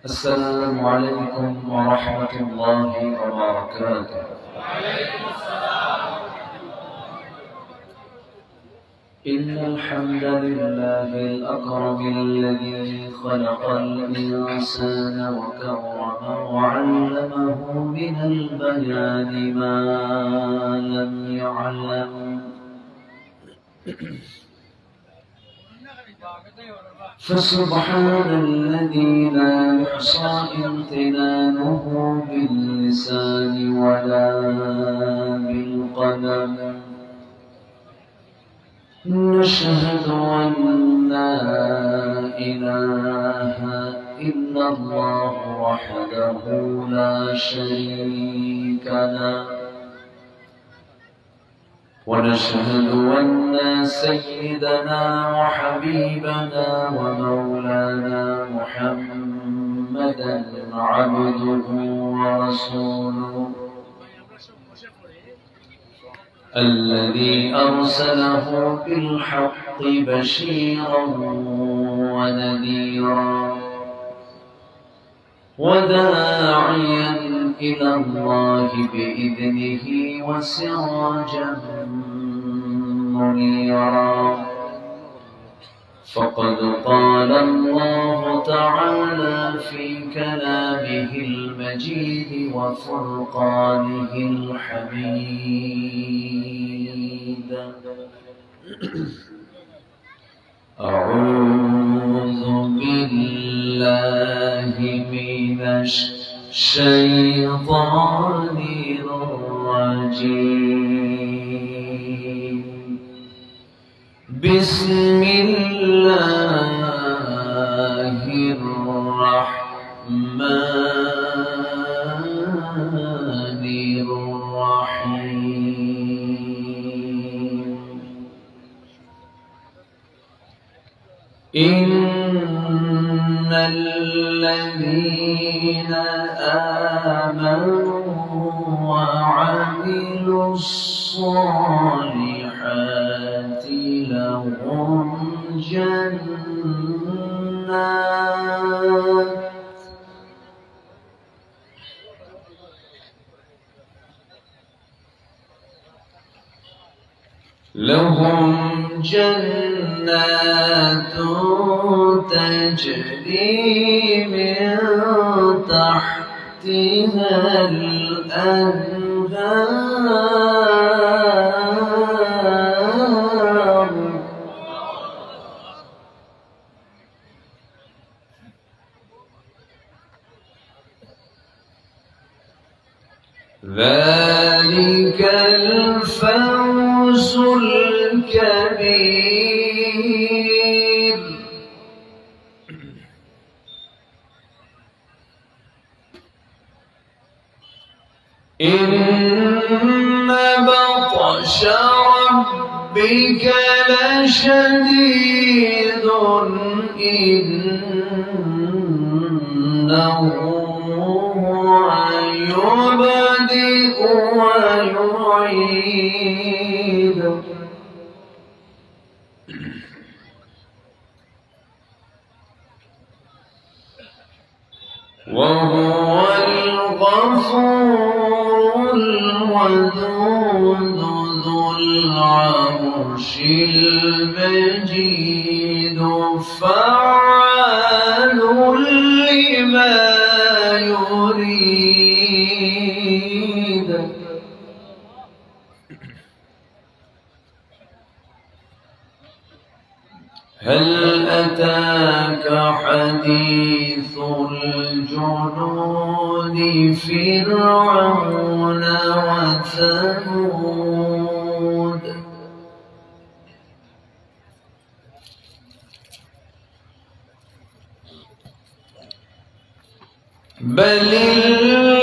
السلام عليكم ورحمة الله وبركاته. وعليكم السلام. إن الحمد لله الأكرم الذي خلق الإنسان وكرمه وعلمه من البيان ما لم يعلم. فسبحان الذي لا يحصى امتنانه باللسان ولا بالقدم. نشهد أن لا إله إلا الله وحده لا شريك له، ونشهد أن سيدنا وحبيبنا ومولانا محمدا عبده ورسوله الذي أرسله بالحق بشيرا ونذيرا وداعيا إلى الله بإذنه وسراجا منيرا. فقد قال الله تعالى في كلامه المجيد وفرقانه الحميد: أعوذ بالله من الشيطان الرجيم. بسم الله الرحمن الرحيم. إن الذين آمنوا وعملوا الصالحات لهم جنات تجري من تحتها الأنهار ذلك الفوز الكبير. إن بطش ربك لشديد إنه يبدئ ويعيد وهو الغفور الودود ذو العرش المجيد فعال لما يريد. هل أتاك حديث الجنود فرعون وثمود؟ بل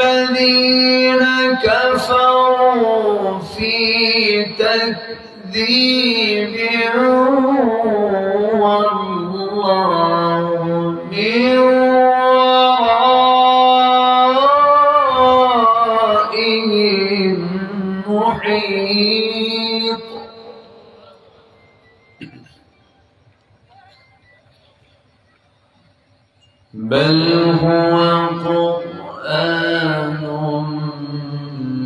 الذين كفروا في تكذيب والله من ورائهم محيط. بل هو قرآن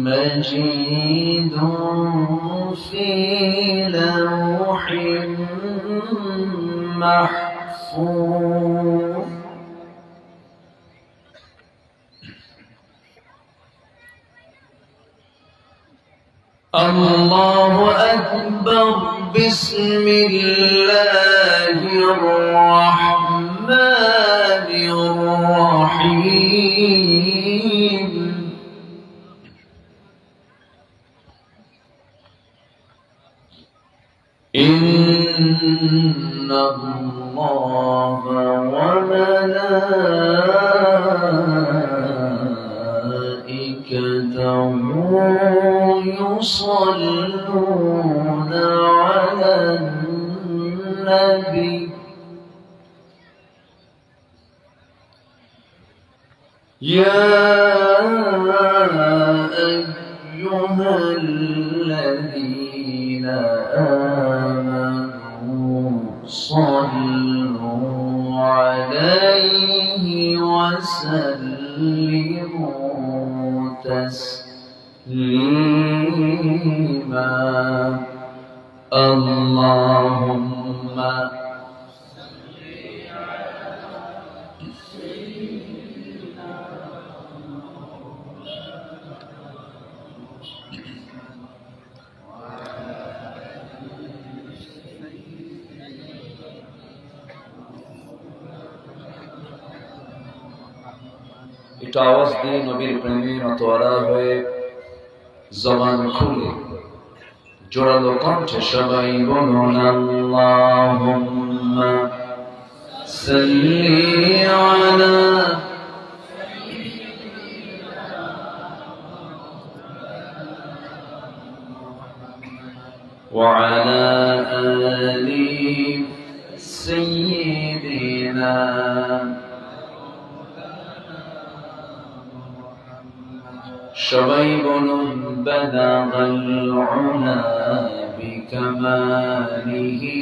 مجيد في لوح محفوظ الله أكبر بسم الله الرحمن الرحيم إن الله وملائكته يصلون على النبي يا أيها الذين آمنوا صلوا عليه وسلموا تسليما اللهم একটু আওয়াজ দিয়ে নবীর প্রেমে মাতোয়ারা হয়ে জবান খুলে জোরালো কণ্ঠে সবাই বলুন আল্লাহুম্মা সাল্লি আলা وعلى آل سيدنا সবাই বলুন বালাগাল উলা বিকামালিহি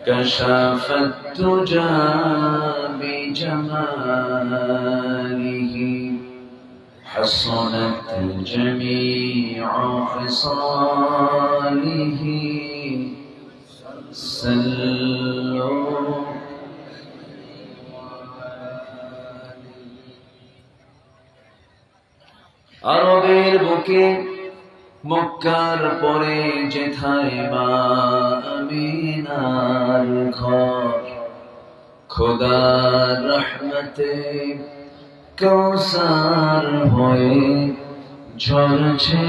কাশাফাত তুজা বিজামালিহি حصنت جميع خصاله صلوا আরবের বুকে মক্কার পরে যেথায় মা আমিনার ঘর খোদার রহমতে কৌসার হয়ে ঝরছে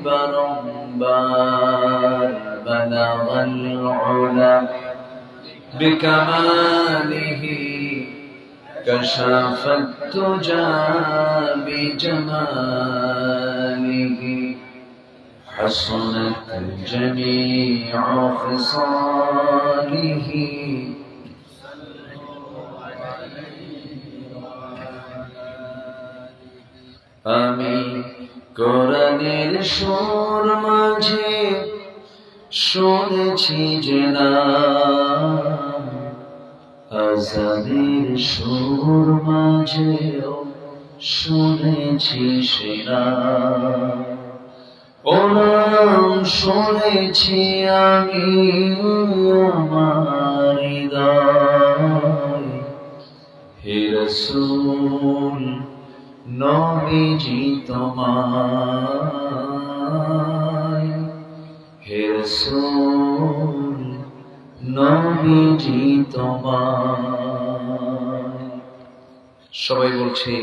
বারংবার বালাগাল উলা বিকামালিহি كشف الدجى بجماله حصنت جميع خصاله আমি কোরআনের সুর মাঝে শুনেছি যে না আজানের সুর মাঝেও শুনেছি সেনা ও নাম শুনেছি আমি আমার হৃদয় হে রাসূল নবীজি তোমায় হে রাসূল নবীজি তোমায় সবাই বলছে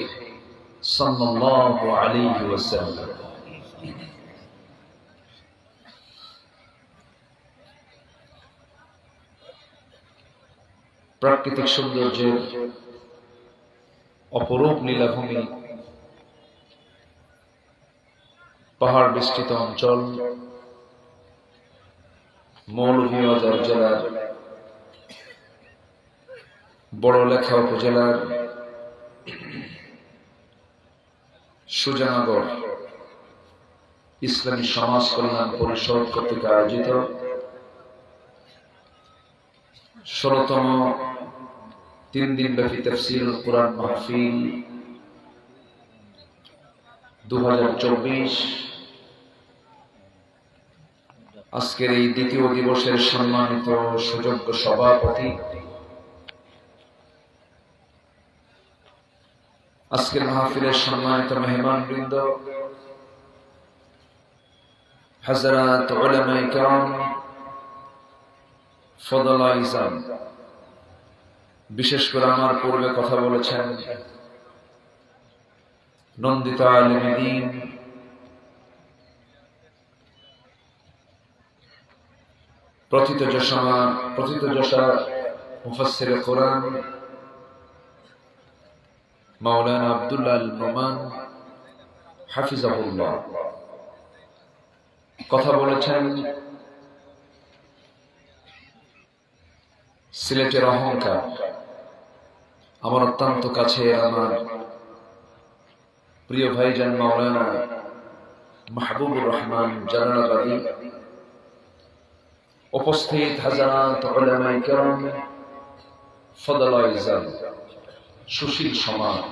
সাল্লাল্লাহু আলাইহি ওয়াসাল্লাম প্রাকৃতিক সৌন্দর্যের অপরূপ নীলাভূমি পাহাড় বেষ্টিত অঞ্চল মৌলভীবাজার জেলার বড়লেখা উপজেলার সুজানগর ইসলামী সমাজ কল্যাণ পরিষদ কর্তৃক আয়োজিত ১৬তম তিন দিন ব্যাপী তাফসীরুল কুরআন মাহফিল 2024 আজকের এই দ্বিতীয় দিবসের সম্মানিত সুযোগ্য সভাপতি, আজকের মাহফিলের সম্মানিত মেহমানবৃন্দ, হযরত উলামায়ে কেরাম, ফদলায়ে ইজাম, বিশেষ করে আমার পূর্বে কথা বলেছেন নন্দিত আলেমে দ্বীন, প্রথিতযশা মুফাসসিরে কোরআন মাওলানা আব্দুল্লাহ আল নোমান হাফিজাহুল্লাহ কথা বলেছেন সিলেটের অহংকার, আমার অত্যন্ত কাছে আমার প্রিয় ভাইজান মাওলানা মাহবুবুর রহমান জালালাবাদী, উপস্থিত হযরত উলামায়ে কেরাম, ফদলায়ে ইজাম, সুশীল সমাজ,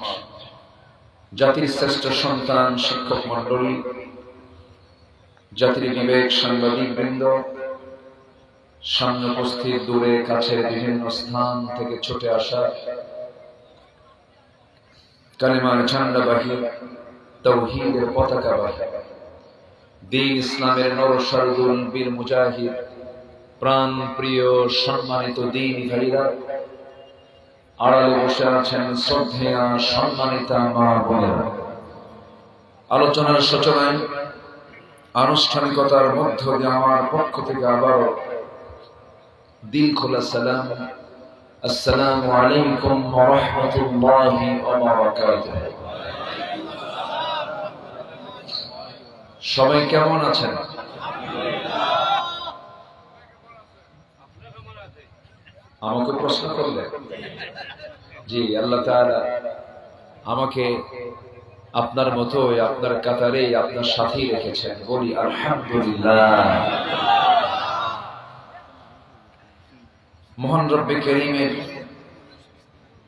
জাতির শ্রেষ্ঠ সন্তান, শিক্ষক মণ্ডলী, জাতির বিবেক, সাংবাদিক বৃন্দ, সামনে উপস্থিত, দূরে কাছে বিভিন্ন স্থান থেকে ছুটে আসা কালিমার ঝান্ডাবাহী, তাওহীদের পতাকাবাহী, দ্বীন ইসলামের নরসারদুল বীর মুজাহিদ, প্রাণ প্রিয় সম্মানিত দ্বীনী ভাইরা, আড়ালে বসে আছেন শ্রদ্ধেয়া সম্মানিতা মা বোনেরা, আলোচনার সূচনায় আনুষ্ঠানিকতার মধ্য দিয়ে আমার পক্ষ থেকে আবারও দিল খোলা সালাম, আসসালামু আলাইকুম ওয়া রাহমাতুল্লাহি ওয়া বারাকাতুহু। সবাই কেমন আছেন? আমাকে প্রশ্ন করলেন? জি, আল্লাহ তাআলা আমাকে আপনার মতোই, আপনার কাতারে, আপনার সাথেই রেখেছেন। বলি আলহামদুলিল্লাহ। মহান রব্বে কারীমের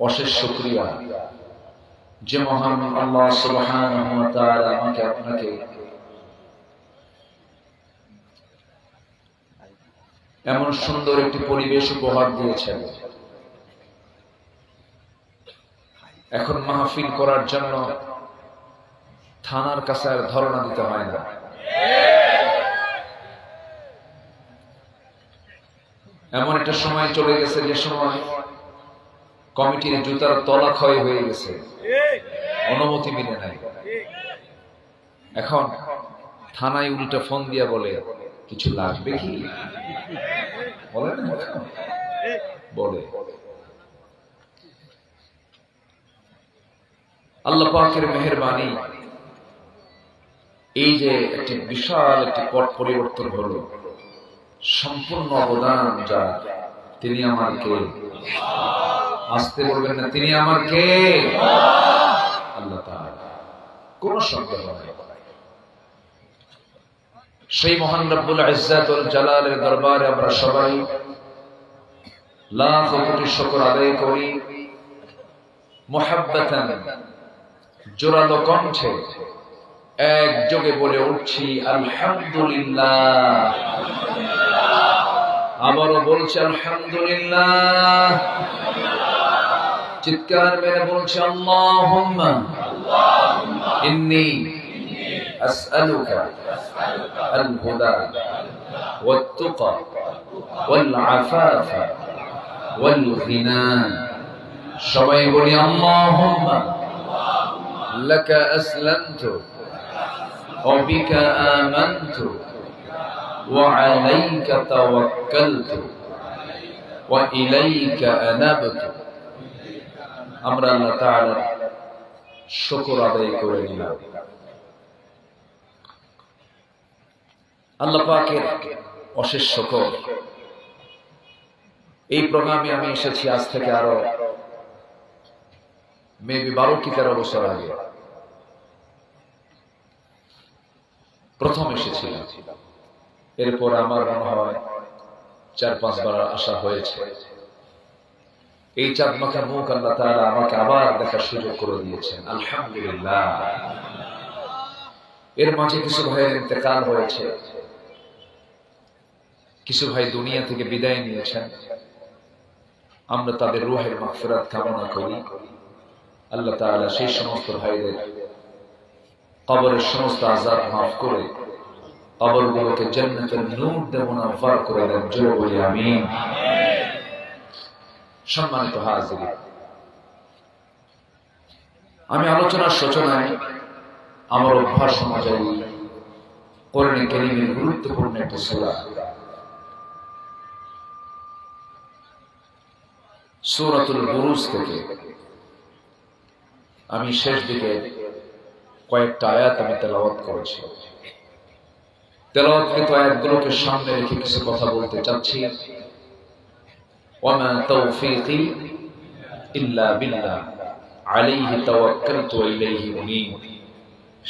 অশেষ শুকরিয়া যে মহান আল্লাহ সুবহানাহু ওয়া তাআলা আমাকে আপনাকে এমন সুন্দর একটি পরিবেশ উপহার দিয়েছেন। এখন মাহফিল করার জন্য থানার কাছে আর ধরনা দিতে হয় না। এমন একটা সময় চলে গেছে যে সময় কমিটির জুতার তলা ক্ষয় হয়ে গেছে, অনুমতি মিলে নাই। এখন থানায় উল্টা ফোন দিয়া বলে, কিছু লাগবে কি? বলে না, বলে। আল্লাহ পাকের মেহেরবানি, এই যে একটি বিশাল একটি পট পরিবর্তন হলো, সম্পূর্ণ অবদান যার, তিনি আমার কে? আসতে বলবেন না, তিনি আমার কে? আল্লাহ তাআলা, কোন সন্দেহ নাই। সেই মহান রব্বুল ইজ্জত ওয়াল জালালের দরবারে আমরা সবাই লাখ কোটি শুকর আদায় করি, মুহাব্বাতান, জোরালো কণ্ঠে একযোগে বলে উঠছি আলহামদুলিল্লাহ। আবারও বলছি আলহামদুলিল্লাহ। চিৎকার মেরে বলছি আল্লাহুম্মা ইন্নী আসআলুকা আল হুদা ওয়াত তুকা ওয়াল আফাফা ওয়াল গিনা। সবাই বলি আল্লাহুম্মা লাকা আসলামতু ওয়া বিকা আমানতু ওয়া আলাইকা তাওয়াক্কালতু ওয়া ইলাইকা আনাবতু। আমরা আল্লাহ তাআলার শুকর আদায় করে নিলাম। আল্লাহ পাকের অশেষ শুকর। এই প্রোগ্রামে আমি এসেছি আজ থেকে আরো মেবি 12 কি 13 বছর আগে প্রথম এসেছিলাম। এরপর আমার মনে হয় 4-5 বার আসা হয়েছে। এই চাঁদ মাখা মুখ আল্লাহ তাআলা আমাকে আবার দেখার সুযোগ করে দিয়েছেন, আলহামদুলিল্লাহ। এর মাঝে কিছু ভাইয়ের ইন্তেকাল হয়েছে, কিছু ভাই দুনিয়া থেকে বিদায় নিয়েছেন। আমরা তাদের রূহের মাগফিরাত কামনা করি। আল্লাহ তাআলা সেই সমস্ত ভাইদের কবরের সমস্ত আযাব মাফ করে কবরগুলোকে জান্নাতের নূর দিয়ে মুনাফফার করে দেন, জোরে বলি আমিন। সম্মানিত হাজিরিন, আমি আলোচনার সূচনায় আমার অভ্যাস অনুযায়ী কোরআনে কারীমের গুরুত্বপূর্ণ একটি সূরা সূরাতুল বুরুজ থেকে আমি শেষ দিকে কয়েকটা আয়াত আমি তেলাওয়াত করেছি। তেলাওয়াতকৃত আয়াতগুলোকে সামনে রেখে কিছু কথা বলতে চাচ্ছি। ওয়ামা তাওফীকি ইল্লা বিল্লাহ আলাইহি তাওয়াক্কালতু ওয়া ইলাইহি উনীব।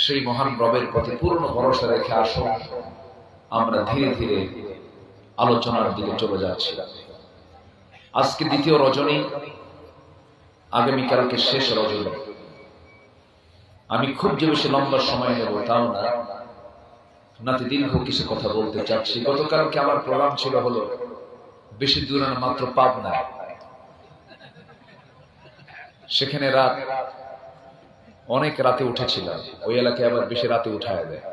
সেই মহান রবের প্রতি পূর্ণ ভরসা রেখে আসুন আমরা ধীরে ধীরে আলোচনার দিকে চলে যাচ্ছি। আজকে দ্বিতীয় রজনী, আগামীকালকে শেষ রজনী। আমি খুব যে বেশি লম্বা সময় নেব তাও না, নাতি দীর্ঘ কিছু কথা বলতে চাচ্ছি। গতকালকে আমার প্রোগ্রাম ছিল হলো বেশি দূরে না, মাত্র পাবনা। সেখানে রাত অনেক রাতে উঠেছিলাম, ওই এলাকায় আবার বেশি রাতে উঠায় দেয়।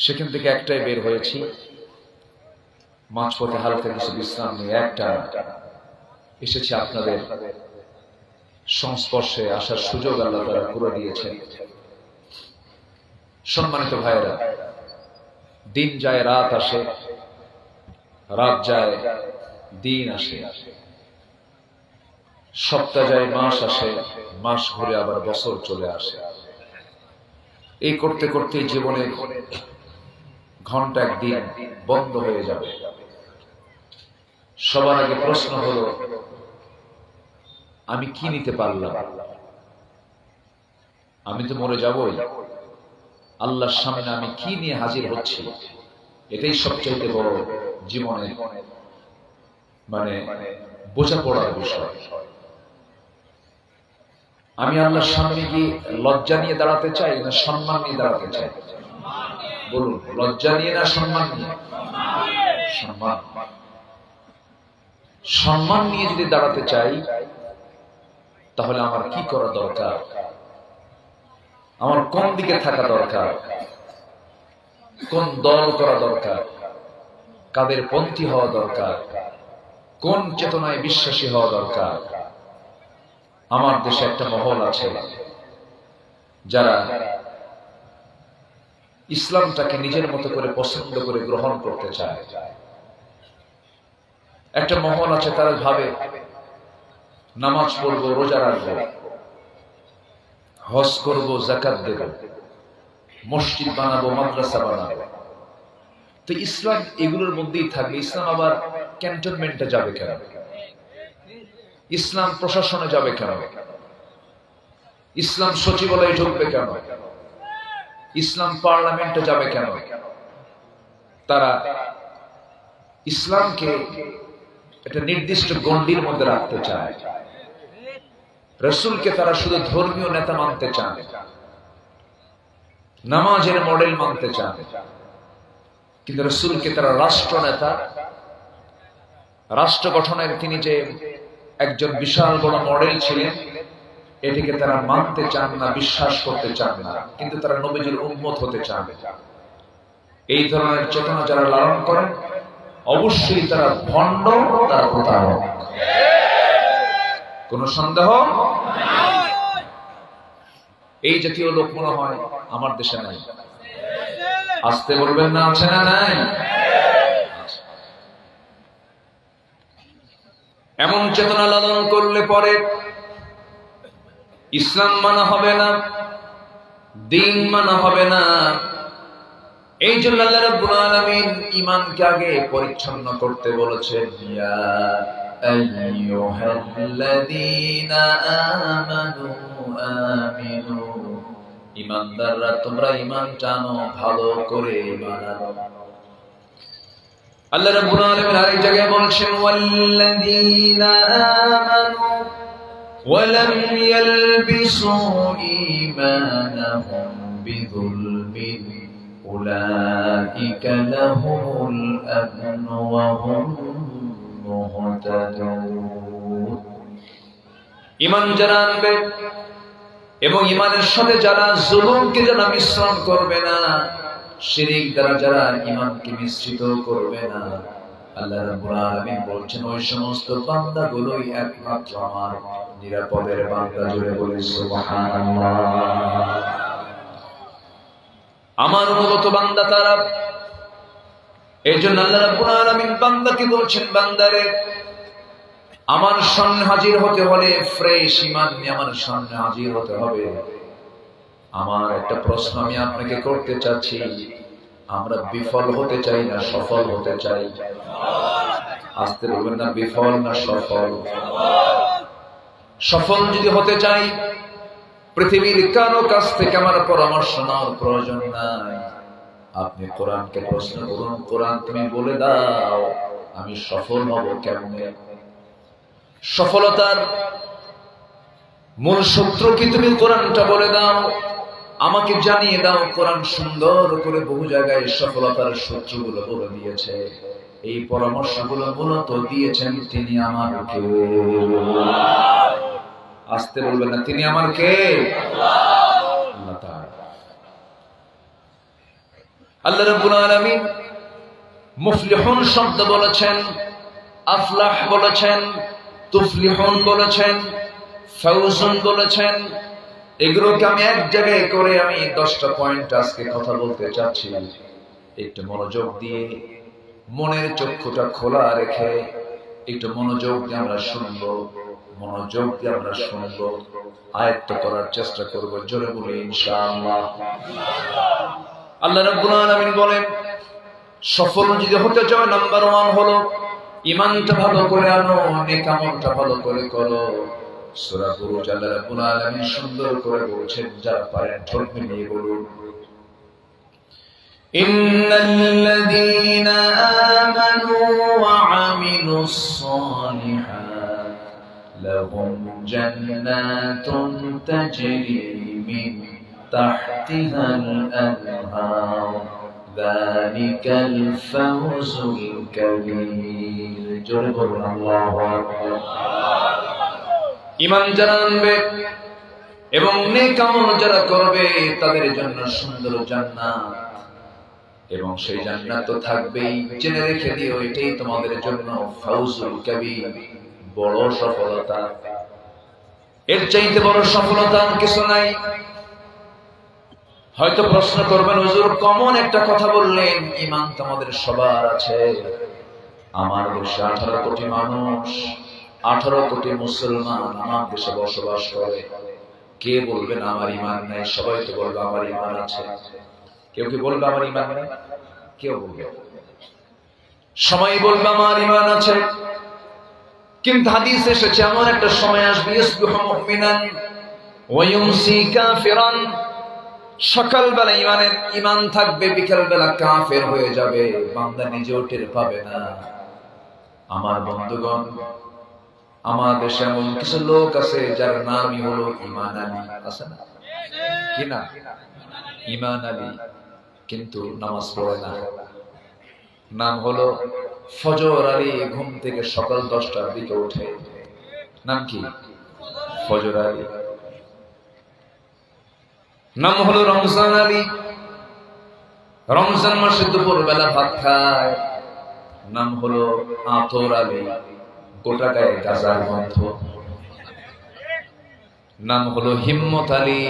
সেখান থেকে একটাই বের হয়েছি, মাঝপথে হালকা কিছু বিশ্রাম নিয়ে একটা এসেছি আপনাদের সংস্পর্শে আসার সুযোগ আল্লাহ তাআলা করে দিয়েছেন। সম্মানিত ভাইয়েরা, দিন যায় রাত আসে, রাত যায় দিন আসে, সপ্তাহ যায় মাস আসে, মাস ঘুরে আবার বছর চলে আসে। এই করতে করতে জীবনের ঘন্টা একদিন বন্ধ হয়ে যাবে। সবার আগে প্রশ্ন হলো, আমি কি নিতে পারলাম? আমি তো মরে যাবই, আল্লাহর সামনে আমি কি নিয়ে হাজির হচ্ছি? এটাই সবচেয়ে বড় জীবনের বোঝাপড়ার বিষয়। আমি আল্লাহর সামনে গিয়ে লজ্জা নিয়ে দাঁড়াতে চাই না সম্মান নিয়ে দাঁড়াতে চাই? বলুন, লজ্জা নিয়ে না সম্মান নিয়ে? সম্মান। সম্মান নিয়ে যদি দাঁড়াতে চাই তাহলে আমার কি করা দরকার? আমার কোন দিকে থাকা দরকার? কোন দল করা দরকার? কাদের পন্থী হওয়া দরকার? কোন চেতনায় বিশ্বাসী হওয়া দরকার? আমার দেশে একটা মহল আছে যারা ইসলামটাকে নিজের মতো করে পছন্দ করে গ্রহণ করতে চায়। একটা মহল আছে তারা ভাবে নামাজ পড়বো, রোজা রাখবো, হজ করবো, যাকাত দেব, মসজিদ বানাবো, মাদ্রাসা বানাবো। তো ইসলাম এগুলোর মধ্যেই থাকবে। ইসলাম আবার ক্যান্টনমেন্টে যাবে কেন? ইসলাম প্রশাসনে যাবে কেন? ইসলাম সচিবালয়ে ঢুকবে কেন? ইসলাম পার্লামেন্টে যাবে কেন? তারা ইসলামকে একটা নির্দিষ্ট গণ্ডির মধ্যে রাখতে চায়। রাসূলকে তারা শুধু ধর্মীয় নেতা মানতে চান, নামাজের মডেল মানতে চান, কিন্তু রাসূলকে তারা রাষ্ট্র নেতা, রাষ্ট্র গঠনের তিনি যে একজন বিশাল বড় মডেল ছিলেন এটিকে তারা মানতে চান না, বিশ্বাস করতে চান না। কিন্তু তারা নবীজির উম্মত হতে চান। এই ধরনের চেতনা যারা লালন করেন অবশ্যই তারা ভণ্ড, তারা প্রতারক, কোন সন্দেহ নাই। এই জাতীয় লোক মনে হয় আমার দেশে নাই। আসতে বলবেন না, আছে না নাই? এমন চেতনা লালন করলে পরে ইসলাম মানা হবে না, দিন মানা হবে না। এই জন্য আল্লাহ রাব্বুল আলামিন ঈমানকে আগে পরিচ্ছন্ন করতে বলেছেন, ইয়া আইয়ুহাল্লাযীনা আমানু আমিনু, ঈমানদাররা তোমরা ঈমান টানো, ভালো করে ঈমান আনো। আল্লাহ রাব্বুল আলামিন আরেক জায়গায় বলছেন ওয়াল্লাযীনা আমানু ওয়া লাম ইয়ালবিসু ঈমানাহুম বিযুলমিন উলাইকা লাহুমুল আমনু ওয়া হুম মুহতাদুন। ঈমান যারা আনবে এবং ঈমানের সাথে যারা জুলুমকে যারা মিশ্রণ করবে না, শিরক দ্বারা যারা ঈমানকে মিশ্রিত করবে না, আল্লাহ রাব্বুল আলামিন বলছেন ওই সমস্ত বান্দাগুলোই একমাত্র আমার নিরাপদের বান্দা। জুড়ে বলি সুবহানাল্লাহ। আমার অনুগত বান্দা তারা। এজন্য আল্লাহ রাব্বুল আলামিন বান্দাকে বলছেন, বান্দারে আমার সামনে হাজির হতে হলে ফ্রেশ ঈমান নিয়ে আমার সামনে হাজির হতে হবে। আমার একটা প্রশ্ন আমি আপনাকে করতে চাচ্ছি, আমরা বিফল হতে চাই না সফল হতে চাই? আসতে বলবেন না, বিফল না সফল? সফল যদি হতে চাই পৃথিবীর কারো কাছ থেকে আমার পরামর্শ নেওয়ার প্রয়োজন নাই। আপনি কোরআনকে প্রশ্ন করুন, কোরআন তুমি বলে দাও আমি সফল হব কেমনে? সফলতার মূল সূত্র কি তুমি কোরআনটা বলে দাও, আমাকে জানিয়ে দাও। কোরআন সুন্দর করে বহু জায়গায় সফলতার সূত্রগুলো বলে দিয়েছে। এই পরামর্শগুলো মূলত দিয়েছেন তিনি আমার কে? আসতে বলবেন না, তিনি আমার কে? আল্লাহ তাআলা। আল্লাহ রাব্বুল আলামিন মুফলিহুন শব্দ বলেছেন, আফলাহ বলেছেন, তুফলিহুন বলেছেন, ফাউজুন বলেছেন। এগুলোকে আমি এক জায়গায় করে আমি 10টা পয়েন্ট আজকে কথা বলতে চাচ্ছি। একটু মনোযোগ দিয়ে, মনের চক্ষুটা খোলা রেখে একটু মনোযোগ দিয়ে আমরা শুনবো, মনোযোগ দিয়ে আমরা শুনবো, আয়ত্ত করার চেষ্টা করব। জোরে বলি ইনশাআল্লাহ। আল্লাহ রাব্বুল আলামিন বলেন, সফল যদি হতে চাও নাম্বার 1 হলো ঈমানটা ভালো করে আনো, নেক আমলটা ভালো করে করো। সূরা বুরুজ আল্লাহ রাব্বুল আলামিন সুন্দর করে বলছেন, যারা পারেন ঠোঁট মিলিয়ে বলুন, ইন্নাল্লাযীনা আমানু ওয়া আমিলুস সালিহাত লাহুম জান্নাতুন তাজরি মিন তাহতিহাল আনহার যালিকাল ফাওজুল কাবীর। জোরে বলুন আল্লাহু আকবার। ঈমান যারা আনবে এবং নেক আমল যারা করবে তাদের জন্য সুন্দর জান্নাত, এবং সেই জান্নাত তো থাকবেই। জেনে রেখে দিও, এটাই তোমাদের জন্য ফাউজুল কাবীর, বড় সফলতা। এর চাইতে বড় সফলতা কিছু নাই। হয়তো প্রশ্ন করবেন, হুজুর কমন একটা কথা বললেন, ঈমান তো আমাদের সবার আছে। আমার দেশে 18 কোটি মানুষ, 18 কোটি মুসলমান আমার দেশে বসবাস করে। কে বলবেন আমার ঈমান নাই? সবাই তো বলবে আমার ঈমান আছে। কেউ কি বলবে আমার ঈমান নাই? কেউ বলবে? সবাই বলবে আমার ঈমান আছে। কিন্তু হাদিসে এসেছে এমন একটা সময় আসবে, ইসবিহু মুমিনান ওয়া ইউমসি কাফিরান। সকালবেলা ঈমান থাকবে, বিকেলবেলা কাফের হয়ে যাবে, বান্দা নিজেও টের পাবে না। আমার বন্ধুগণ, আমার দেশে এমন কিছু লোক আছে যার নামই হলো ঈমান আলী। আছে না? কি না? ঈমান আলী, কিন্তু নামাজ পড়ে না। নাম হলো ফজর আলী, ঘুম থেকে সকাল 10টার দিকে ওঠে। নাম কি? ফজর আলী। নাম হলো রমজান আলী, রমজান মাসে দুপুর বেলা ভাত খায়। নাম হলো আতর আলী, গোটা গায়ে গাজার গন্ধ। নাম হলো হিম্মত আলী,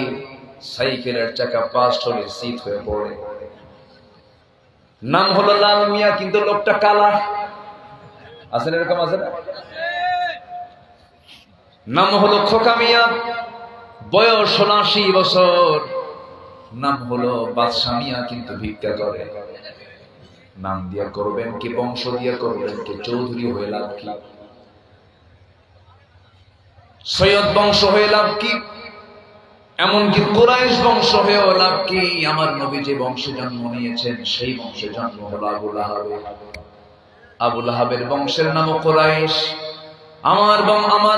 সাইকেলের চাকা পাস্ট হলে শীত হয়ে পড়ে। নাম হলো লাল মিয়া, কিন্তু লোকটা কালা। আছে না এরকম? আছে না? নাম হলো খোকা মিয়া, বয়স 80 বছর। নাম হলো বাদশা মিয়া, কিন্তু ভিক্ষা করে। নাম দিয়া করবেন কি, বংশ দিয়া করবেন কি, চৌধুরী হয়ে লাভ কি, সৈয়দ বংশ হয়ে লাভ কি, এমনকি কুরাইশ বংশ হয়েও লাভ কি? আমার নবী যে বংশে জন্ম নিয়েছেন সেই বংশে জন্ম হলো আবু লাহাব। আবু লাহাবের বংশের নাম কুরাইশ, আমার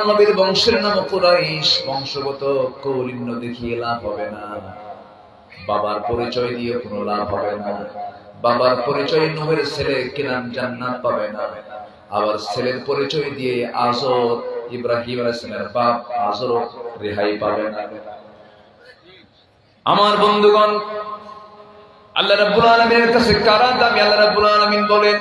নবীর বংশের নাম কুরাইশ। বংশগত কৌলিন্য দেখিয়ে লাভ হবে না, বাবার পরিচয় দিয়ে কোনো লাভ হবে না। বাবার পরিচয় নূহের ছেলে কিনান জান্নাত পাবে না, আবার ছেলের পরিচয় দিয়ে আজর ইব্রাহিম আলাইহিস সালামের বাপ আজর রেহাই পাবে না। আমার বন্ধুগণ, আল্লাহ রাব্বুল আলামিনের কাছে কারা দামি? আল্লাহ রাব্বুল আলামিন বলেন,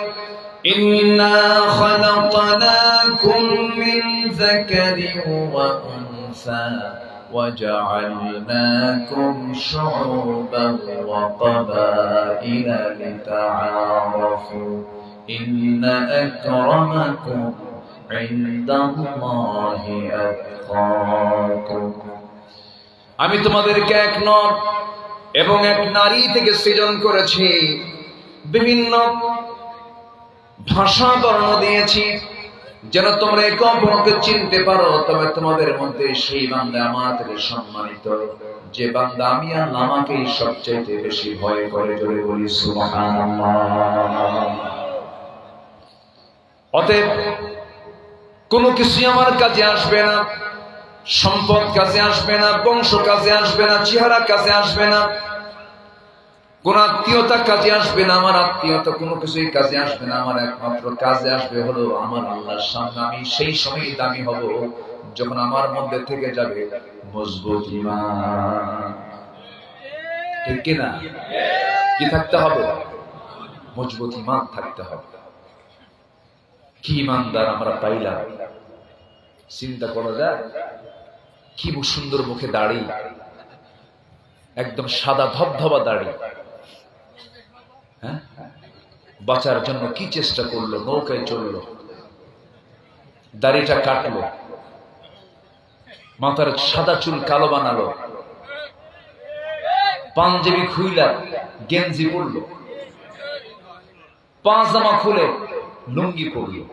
ইন্না খালাকনাকুম মিন যাকারিন ওয়া উনসা وجعلناكم شعوبا وقبائل لتعارفوا إن أكرمكم عند الله أتقاكم। আমি তোমাদেরকে এক নর এবং এক নারী থেকে সৃজন করেছি, বিভিন্ন ভাষা বর্ণ দিয়েছি যেন তোমরা একে অপরকে চিনতে পারো। তবে তোমাদের মধ্যে সেই বান্দা আমার থেকে সম্মানিত, যে বান্দা আমি আল্লাহ আমাকেই সবচেয়ে বেশি ভয় করে। জোরে বলি সুবহানাল্লাহ। অতএব কোনো কিছু আমার কাজে আসবে না, সম্পদ কাজে আসবে না, বংশ কাজে আসবে না, চেহারা কাজে আসবে না, কোন আত্মীয়তা কাজে আসবে না, আমার আত্মীয়তা কোনো কিছুই কাজে আসবে না। আমার একমাত্র কাজে আসবে হলো আমার আল্লাহর সামনে আমি সেই সময় দামি হব যখন আমার মধ্যে থেকে যাবে মজবুত ঈমান। ঠিক কি না? কি থাকতে হবে? মজবুত ঈমান থাকতে হবে। কি ঈমানদার আমরা পাইলাম, চিন্তা করা যায়। কি সুন্দর মুখে দাড়ি, একদম সাদা ধবধবা দাড়ি। হ্যাঁ, বাঁচার জন্য কি চেষ্টা করলো, নৌকায় চললো, দাড়িটা কাটলো, মাথার সাদা চুল কালো বানালো, পাঞ্জাবি খুইলা গেঞ্জি পরলো, পাজামা খুলে লুঙ্গি পরলো,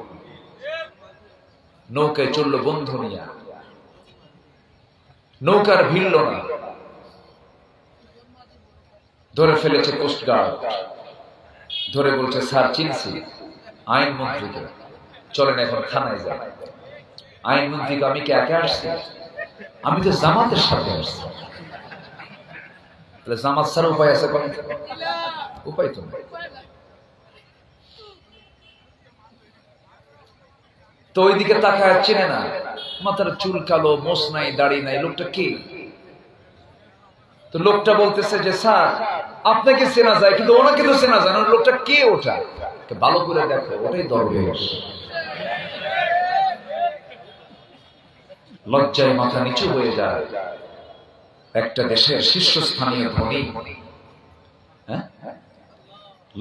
নৌকায় চললো বন্ধু নিয়া। নৌকার ভিড়ল না, ধরে ফেলেছে কোস্টগার্ড, ধরে বলছে স্যার চিনছি আইনমন্ত্রীকে, চলেন এখন থানায় যান। আইনমন্ত্রীকে আমি কি একা আসছি? আমি তো জামাতের সাথে আসছি। জামাত ছাড়া উপায় আছে? উপায় তো নাই। তো ওইদিকে তাকায়, চেনে না, মাথার চুল কালো, মোছ নাই, দাড়ি নাই, লোকটা কে? তো লোকটা বলতেছে যে স্যার আপনাকে চেনা যায় কিন্তু ওনাকে তো চেনা যায় না। লোকটা কে? ওটা ভালো করে দেখো, ওটাই দরবেশ। লজ্জায় মাথা নিচু হয়ে যায়। একটা দেশের শীর্ষস্থানীয় ধনী, হ্যাঁ,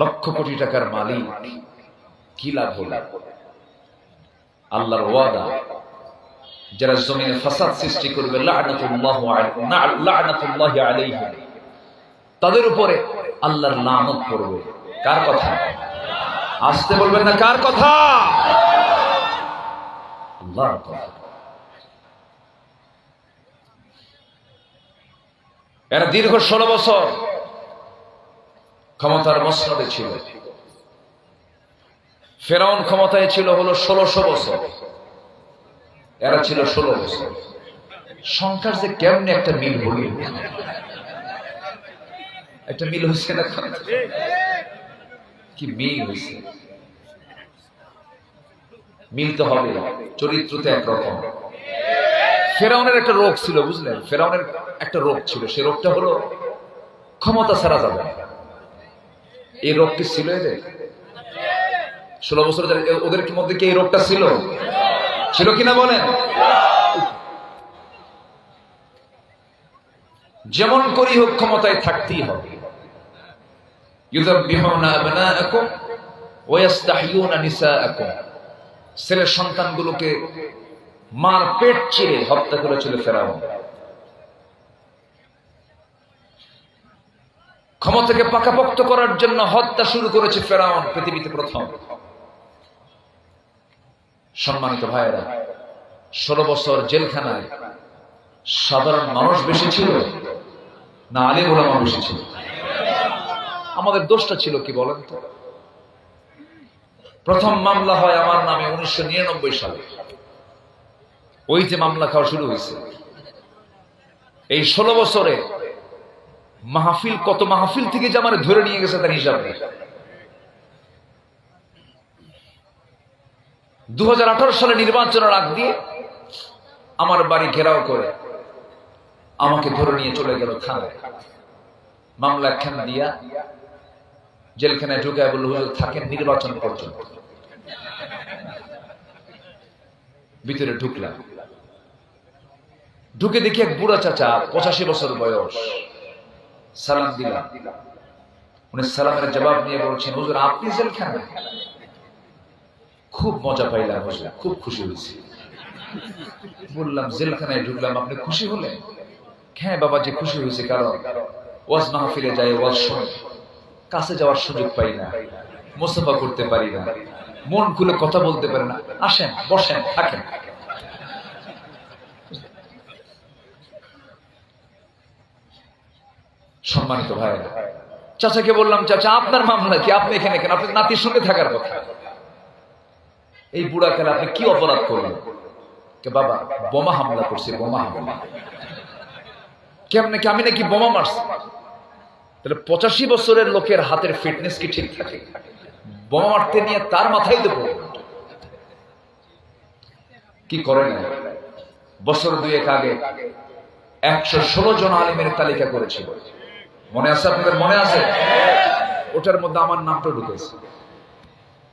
লক্ষ কোটি টাকার মালিক, কি লাভ হলো? আল্লাহর ওয়াদা, যারা জমিনে ফাসাদ সৃষ্টি করবে লা'নাতুল্লাহি আলাইহিম, তাদের উপরে আল্লাহর লানত পড়বে। কার কথা? আসতে বলবেন না, কার কথা? আল্লাহর কথা। এরা দীর্ঘ 16 বছর ক্ষমতার মসনদে ছিল। ফেরাউন ক্ষমতায় ছিল হলো 1600 বছর, এরা ছিল 16 বছর। সংখ্যার যে কেমনে একটা মিল হল, একটা মিল হয়েছে না? কি মিল হয়েছে! মিল তো হবে, চরিত্র তো একরকম। ফেরাউনের একটা রোগ ছিল, বুঝলেন? ফেরাউনের একটা রোগ ছিল, সে রোগটা হলো ক্ষমতা ছাড়া যাবে। এই রোগ কি ছিল এদের? 16 বছর ওদের মধ্যে কি এই রোগটা ছিল? ছিল কিনা বলেন? যেমন করি হোক ক্ষমতায় থাকতেই হবে। ইউযাব্বিহুনা আবনাআকুম ওয়া ইস্তাহয়ুনা নিসাআকুম, ছেলে সন্তানগুলোকে মার পেট চিরে হত্যা করেছিল ফেরাউন। ক্ষমতাকে পাকাপোক্ত করার জন্য হত্যা শুরু করেছে ফেরাউন, পৃথিবীতে প্রথম। সম্মানিত ভাইয়েরা, 16 বছর জেলখানায় সাধারণ মানুষ বেশি ছিল না আলেম ওলামা বেশি ছিল? আমাদের দোষটা ছিল কি বলেন তো? প্রথম মামলা হয় আমার নামে 1999 সালে। ওই যে মামলা খাওয়া শুরু হয়েছে। এই 16 বছরে মাহফিল, কত মাহফিল থেকে যে আমার ধরে নিয়ে গেছে তার হিসাব নেই। 2018 সালে নির্বাচনের আগ দিয়ে আমার বাড়ি ঘেরাও করে আমাকে ধরে নিয়ে চলে গেল থানায়। মামলা একখান দিয়া জেলখানায় ঢুকে বলল, হুজুর থাকেন নির্বাচন পর্যন্ত। ভিতরে ঢুকলাম, ঢুকে দেখি এক বুড়া চাচা, 85 বছর বয়স। সালাম দিলাম, উনি সালামের জবাব নিয়ে বলছেন, হুজুর আপনি জেলখানায়? খুব মজা পাইলাম হুজুর, খুব খুশি হয়েছি। বললাম জেলখানায় ঢুকলাম, আপনি খুশি হলেন? হ্যাঁ বাবা যে খুশি হয়েছে, কারণ ওয়াজ মাহফিলে যাই, ওয়াজ শুনে কাছে যাওয়ার সুযোগ পাই না, মুসাফা করতে পারি না, মন খুলে কথা বলতে পারে না। আসেন, বসেন, থাকেন। সম্মানিত ভাই, চাচাকে বললাম, চাচা আপনার মামলা কি? আপনি এখানে কেন? আপনার নাতির সঙ্গে থাকার কথা। এই বুড়া কালে আপনি কি অপরাধ করলেন? বাবা বোমা হামলা করছে, বোমা হামলা। কেমনে কি? আমি নাকি বোমা মারছি? তাহলে 85 বছরের লোকের হাতের ফিটনেস কি ঠিক থাকে? বোমা মারতে নিয়ে তার মাথায় দেবো? কি করে না? বছর 2 আগে 116 জন আলিমের তালিকা করেছিল, মনে আছে আপনাদের? মনে আছে? ওটার মধ্যে আমার নামটা ঢুকেছে।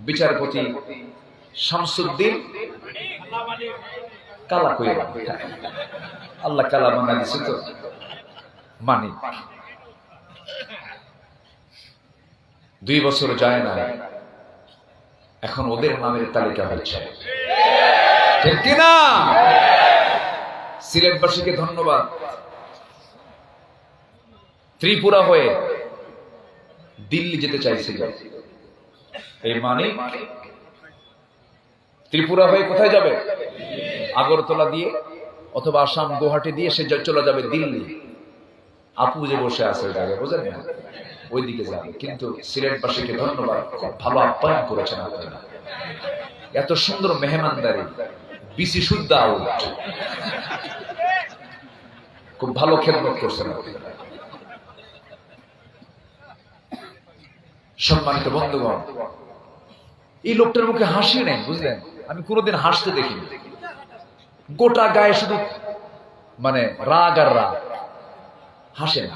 বিচারপতি শামসুদ্দিন কালা কই, আল্লাহ কালা বানা দিছে তো, মানিক। 2 বছর যায় না, এখন ওদের নামের তালিকা হচ্ছে, ঠিক কিনা? সিলেটবাসীকে ধন্যবাদ। ত্রিপুরা হয়ে দিল্লি যেতে চাইছিল এই মানিক, ত্রিপুরা হয়ে কোথায় যাবে? আগরতলা দিয়ে অথবা আসাম গুয়াহাটি দিয়ে সে চলে যাবে দিল্লি। আপু যে বসে আছে ওই জায়গায়, বুঝলেন না, ওইদিকে যাবে। কিন্তু সিলেটবাসীকে ধন্যবাদ, খুব ভালো আপ্যায়ন করেছেন আপনারা। এত সুন্দর মেহমানদারি, বিসি শুদ্ধ আউট, খুব ভালো খেদমত করছেন আপনারা। সম্মানিত বন্ধুগণ, এই লোকটার মুখে হাসি নেই, বুঝলেন? আমি কোনোদিন হাসতে দেখিনি। গোটা গায়ে শুধু মানে রাগ আর রাগ, হাসে না।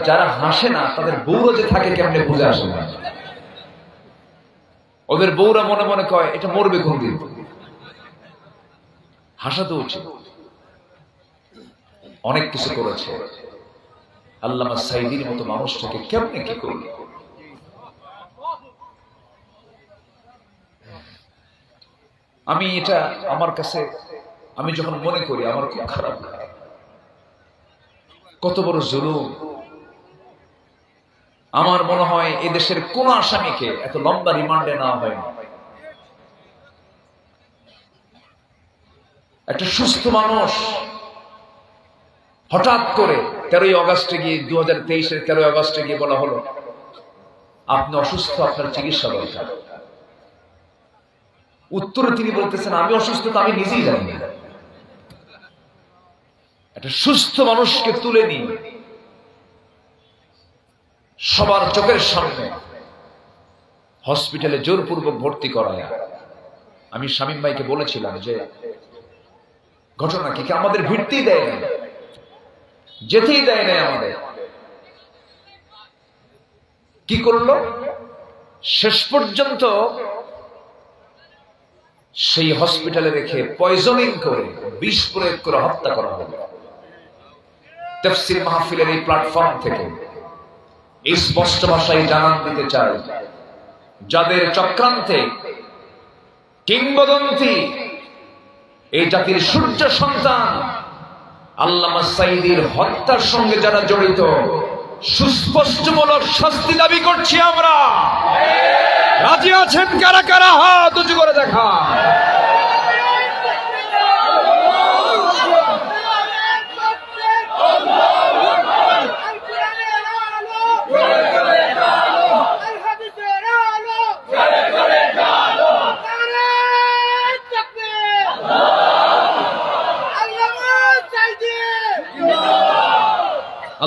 যারা হাসে না তাদের বউরা যে থাকে কেমনে বুঝে আসে না। ওদের বউরা মনে মনে কয় এটা মরবে কোনদিন। হাসা তো উচিত। অনেক কিছু করেছে আল্লামা সাইদির মতো মানুষটাকে কেমনে কি করল। আমি এটা আমার কাছে, আমি যখন মনে করি আমার খুব খারাপ লাগে। কত বড় জুলুম! আমার মনে হয় এদেশের কোন আসামিকে এত লম্বা রিমান্ডে নেওয়া হয়নি। একটা সুস্থ মানুষ হঠাৎ করে 13ই আগস্টে গিয়ে, 2023-এর 13ই আগস্টে গিয়ে বলা হলো আপনি অসুস্থ, আপনার চিকিৎসা দরকার। উত্তরে তিনি বলতেছেন আমি অসুস্থ, তো আমি নিজেই জানি না। একটা সুস্থ মানুষকে তুলে নিয়ে সবার চোখের সামনে হসপিটালে জোরপূর্বক ভর্তি করায়। আমি শামীম ভাইকে বলেছিলাম যে ঘটনা কি, আমাদের ভিড়তেই দেয় না, যেতেই দেয় না। আমাদের কি করলো? শেষ পর্যন্ত সেই হসপিটালে রেখে পয়জনিং করে, বিষ প্রয়োগ করে হত্যা করা হলো। তাফসীর মাহফিলের এই প্ল্যাটফর্ম থেকে এই স্পষ্ট ভাষায় জানান দিতে চাই, যাদের চক্রান্তে কিংবদন্তি এই জাতির সূর্য সন্তান আল্লামা সাঈদীর হত্যার সঙ্গে যারা জড়িত, সুস্পষ্টমূলক শাস্তি দাবি করছি আমরা। রাজি আছেন কারা কারা? হাত উঁচু করে দেখা।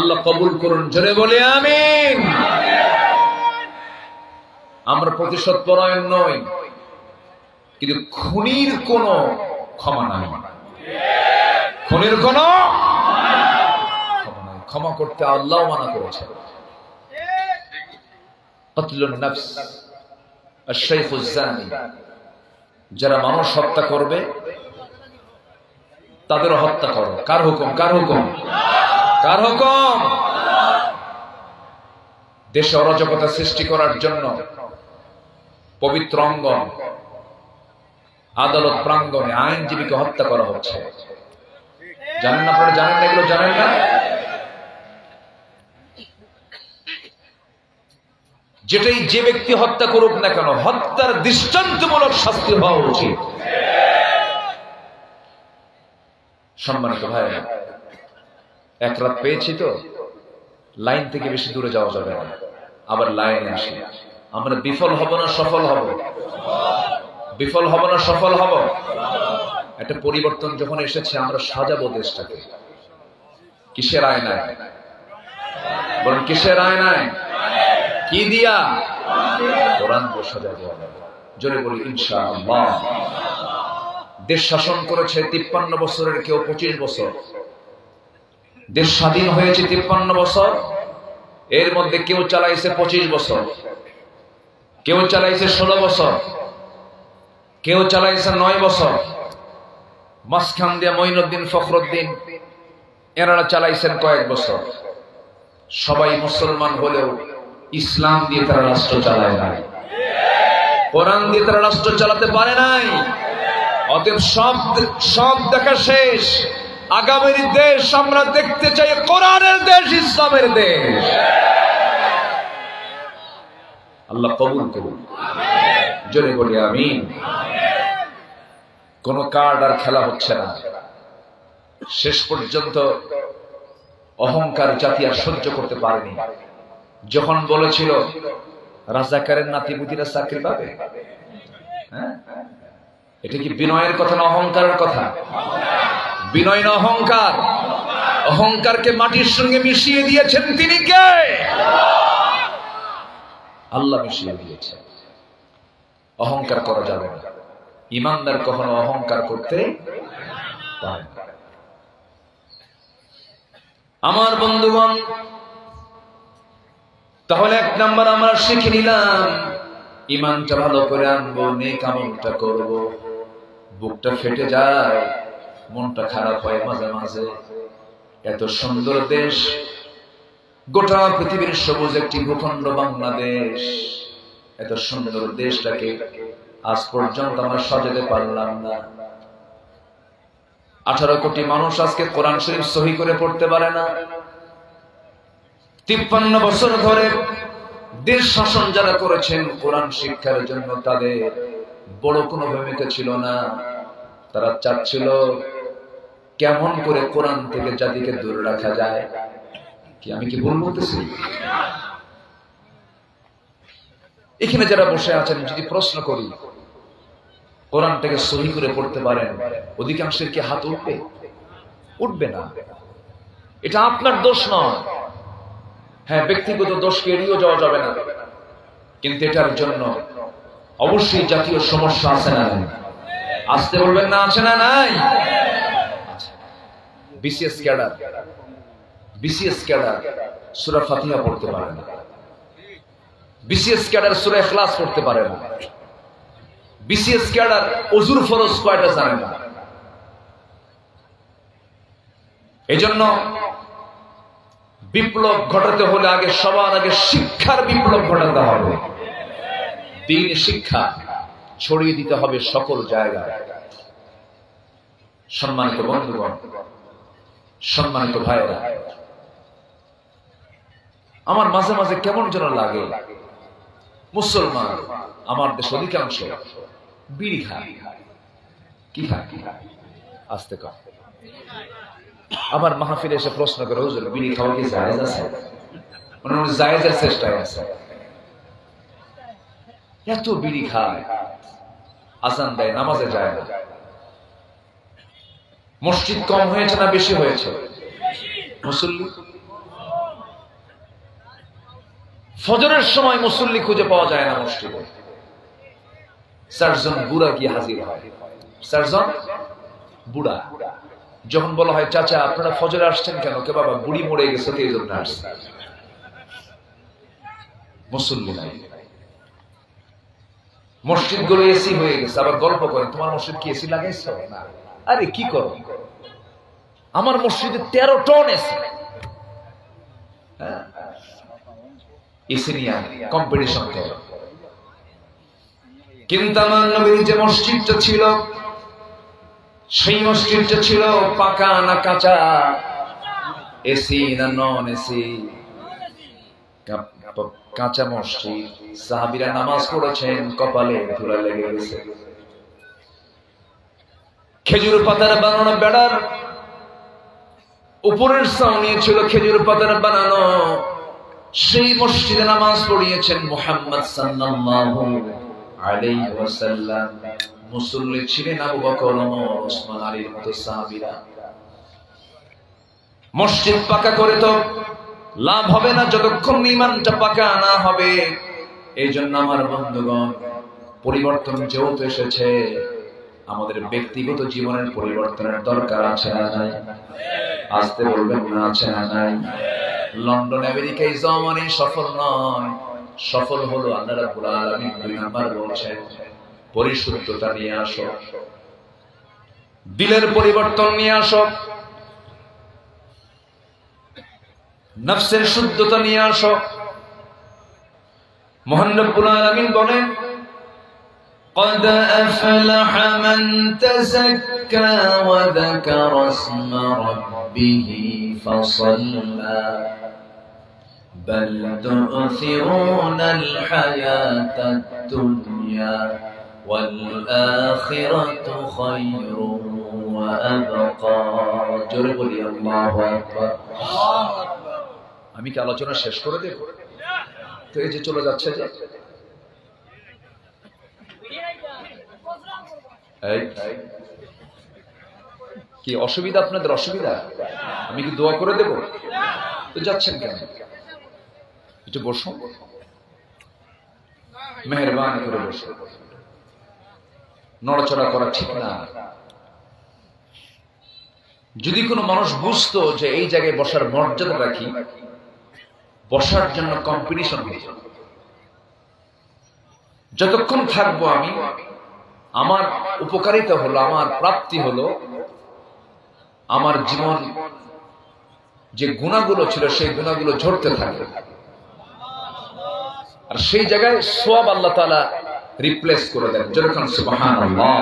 আল্লাহ কবুল করুন, জোরে বলে আমিন। আমরা প্রতিশোধ পরায়ণ নই, কিন্তু খুনির কোনো ক্ষমা নাই, খুনির কোনো ক্ষমা করতে আল্লাহ মানা করেছে। কতলুন নফস আশ-শাইখুজ জানি, যারা মানুষ হত্যা করবে তাদের হত্যা করো। কার হুকুম? কার হুকুম? কার হুকুম? দেশে অরাজকতা সৃষ্টি করার জন্য পবিত্র অঙ্গন আদালত প্রাঙ্গণে আইনজীবীকে হত্যা করা হচ্ছে। জানেন না? আপনারা জানেন না? এগুলো জানেন না? যেটাই যে ব্যক্তি হত্যা করুক না কেন, হত্যার দৃষ্টান্তমূলক শাস্তি হওয়া উচিত। সম্মানিত ভাই, এক রাত পেয়েছি তো, লাইন থেকে বেশি দূরে যাওয়া যাবে না। আবার লাইনে আসি, আমরা বিফল হব না সফল হব? বিফল হব না সফল হব? একটা পরিবর্তন যখন এসেছে, আমরা সাজাবো দেশটাকে। কিসের আয়নায়? বলুন, কিসের আয়নায়? কি দিয়া? কোরআন দিয়ে সাজাবো। জোরে বলি ইনশাআল্লাহ। দেশ শাসন করেছে 53 বছরের কেউ 25 বছর। দেশ স্বাধীন হয়েছে 53 বছর, এর মধ্যে কেউ চালাইছে 25 বছর, কেউ চালাইছে 16 বছর, কেউ চালাইছে 9 বছর। মাঝখান দিয়ে মঈনুদ্দিন ফখরুদ্দিন এনারা চালাইছেন কয়েক বছর। সবাই মুসলমান হলেও ইসলাম দিয়ে তারা রাষ্ট্র চালায় নাই, কোরআন দিয়ে তারা রাষ্ট্র চালাতে পারে নাই। অতএব সব দেখা শেষ। আগামীর দেশ আমরা দেখতে চাই কোরআনের দেশ, ইসলামের দেশ। আল্লাহ কবুল করুন, জোরে বলি আমিন। কোন কার্ড আর খেলা হচ্ছে না। শেষ পর্যন্ত অহংকার জাতি আর সহ্য করতে পারেনি। যখন বলেছিল রাজাকারের নাতিপুতিরা চাকরি পাবে, হ্যাঁ, এটা কি বিনয়ের কথা না অহংকারের কথা? বিনয় না অহংকার? অহংকারকে মাটির সঙ্গে মিশিয়ে দিয়েছেন তিনি কে? আল্লাহ মিশিয়ে দিয়েছেন। অহংকার করা যাবে না। ইমানদার কখনো অহংকার করতে পারে না। আমার বন্ধুগণ, তাহলে এক নাম্বার আমরা শিখে নিলাম, ইমানটা ভালো করে আনবো, নেক আমলটা করব। বুকটা ফেটে যায়, মনটা খারাপ হয় মাঝে মাঝে। এত সুন্দর দেশ, গোটা পৃথিবীর সবুজ একটি ভূখণ্ড বাংলাদেশ, এত সুন্দর দেশটাকে আজ পর্যন্ত আমরা সাজাতে পারলাম না। 18 কোটি মানুষ আজকে কোরআন শরীফ সহি করে পড়তে পারে না। 53 বছর ধরে দেশ শাসন যারা করেছেন কোরআন শিক্ষার জন্য, তাদের বড় কোনো ভূমিকা ছিল না। তারা চাচ্ছিল কেমন করে কোরআন থেকে জাতিকে দূরে রাখা যায়। কি আমি কি ভুল বলতেছি? এখানে যারা বসে আছেন, যদি প্রশ্ন করি কোরআনটাকে সহি করে পড়তে পারেন, অধিকাংশের কি হাত উঠবে? উঠবে না। এটা আপনার দোষ নয়। হ্যাঁ, ব্যক্তিগত দোষকে এড়িয়ে যাওয়া যাবে না, কিন্তু এটার জন্য অবশ্যই জাতীয় সমস্যা আছে না নাই? আসতে বলবেন না, আছে না নাই? বিসিএস ক্যাডার সূরা ফাতিহা পড়তে পারে না। বিসিএস ক্যাডার সূরা ইখলাস পড়তে পারে না। বিসিএস ক্যাডার ওযুর ফরজ কয়টা জানে না। এজন্য বিপ্লব ঘটাতে হলে আগে সবার আগে শিক্ষার বিপ্লব ঘটাতে হবে। দ্বীন শিক্ষা ছড়িয়ে দিতে হবে সকল জায়গায়। সম্মানিত বন্ধুগণ, সম্মানিত ভাইয়েরা, আমার মাঝে মাঝে কেমন যেন লাগে, মুসলমান আমার দেশ অধিকাংশ বিড়ি খায়। কি খায়? আস্তে কম। আমার মাহফিলে এসে প্রশ্ন করে, হুজুর বিড়ি খাওয়া কি জায়েজ আছে? মানে জায়েজের চেষ্টায় আছে। এত বিড়ি খায়, আজান দেয়, নামাজে যায় না। মসজিদ কম হয়েছে না বেশি হয়েছে? মুসল্লি ফজরের সময় মুসল্লি খুঁজে পাওয়া যায় না মসজিদে। 4 জন বুড়া কি হাজির হয়, 4 জন বুড়া। যখন বলা হয় চাচা আপনারা ফজরে আসছেন কেন, কে বাবা বুড়ি মরে গেছে তো এই জন্য আসছে। মুসল্লি নাই। মসজিদ গুলো এসি হয়ে গেছে, আবার গল্প করে তোমার মসজিদ কি এসি লাগাইছো না? আরে কি করো, আমার মসজিদে 13 টন এসি। এসি নিয়ে কম্পিটিশন করে। কিন্তু আমার নবীর যে মসজিদটা ছিল, সেই মসজিদটা ছিল পাকা না কাঁচা, এসি না নন এসি? কাঁচা মসজিদ। সাহাবীরা নামাজ পড়েছেন, কপালে ধুলা লেগে গেছে। খেজুর পাতার বানানো বেড়ার উপরের ছাউনি ছিল খেজুর পাতার বানানো। সেই মসজিদে নামাজ পড়িয়েছেন মুহাম্মদ সাল্লাল্লাহু আলাইহি ওয়াসাল্লাম। মুসল্লি ছিলেন আবু বকর, ওমর, ওসমান, আলীর মতো সাহাবীরা। মসজিদ পাকা করে তো লাভ হবে না যতক্ষণ ঈমানটা পাকা না হবে। এই জন্য আমার বন্ধুগণ, পরিবর্তন যেহেতু এসেছে, আমাদের ব্যক্তিগত জীবনের পরিবর্তনের দরকার আছে না নাই? আসতে বলবেন না, আছে না নাই? লন্ডন আমেরিকায় জমানে সফল নয়, সফল হলো আল্লাহ রাব্বুল আলামিন 2 নাম্বার বলছেন পরিশুদ্ধতা নিয়ে আসো, দিলের পরিবর্তন নিয়ে আসো, নফসের শুদ্ধতা নিয়ে আসো। মহান রব্বুল আলামিন বলেন قد أفلح من تزكى وذكر اسم ربه فصلى بل تؤثرون الحياة الدنيا والآخرة خير وأبقى جرب لي الله أكبر। আমি কি আলোচনা শেষ করে দেব? তো এই যে চলে যাচ্ছে যে কি অসুবিধা, আপনাদের অসুবিধা? আমি কি দোয়া করে দেব? তো যাচ্ছেন কেন? একটু বসুন, মেহেরবানি করে বসুন। নড়াচড়া করা ঠিক না। যদি কোনো মানুষ বুঝতো যে এই জায়গায় বসার মর্যাদা রাখি, বসার জন্য কম্পিটিশন হয়েছে। যতক্ষণ থাকবো আমি, আমার উপকারিতা হলো, আমার প্রাপ্তি হলো, আমার জীবন যে গুণাগুলো ছিল সেই গুণাগুলো ঝরতে থাকে। আর সেই জায়গায় সওয়াব আল্লাহ তাআলা রিপ্লেস করে দেন। যখন সুবহানাল্লাহ,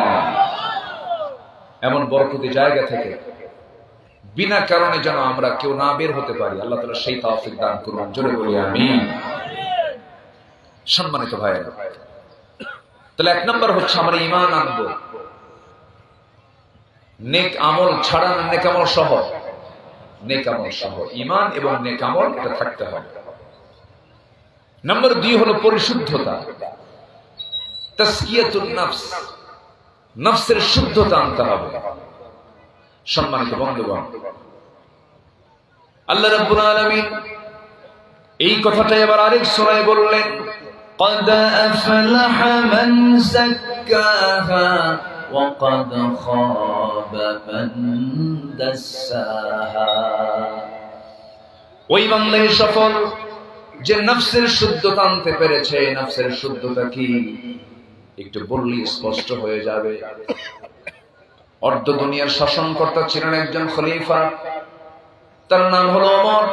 এমন বরকতি জায়গা থেকে বিনা কারণে যেন আমরা কেউ না বের হতে পারি, আল্লাহ তাআলা সেই তৌফিক দান করুন। জোরে বলি আমিন। সম্মানিত ভাইরা, তাহলে 1 নম্বর হচ্ছে আমরা ঈমান আনবো। নেক আমল ছাড়া না, নেক আমল সহ, নেক আমল সহ ঈমান এবং নেক আমল এটা থাকতে হবে। নম্বর 2 হলো পরিশুদ্ধতা, তাসকিয়াতুন নফস, নফসের শুদ্ধতা আনতে হবে। সম্মানিত বন্ধুগণ, আল্লাহ রাব্বুল আলামিন এই কথাটাই আবার আরেক সূরায় বললেন, قد أفلح من زكاها وقد خاب من دساها। ওই বান্দাই সফল যে নফসের শুদ্ধতা আনতে পেরেছে। নফসের শুদ্ধতা কি একটু বললি স্পষ্ট হয়ে যাবে। অর্ধ দুনিয়ার শাসনকর্তা ছিলেন একজন খলিফা, তার নাম হলো ওমর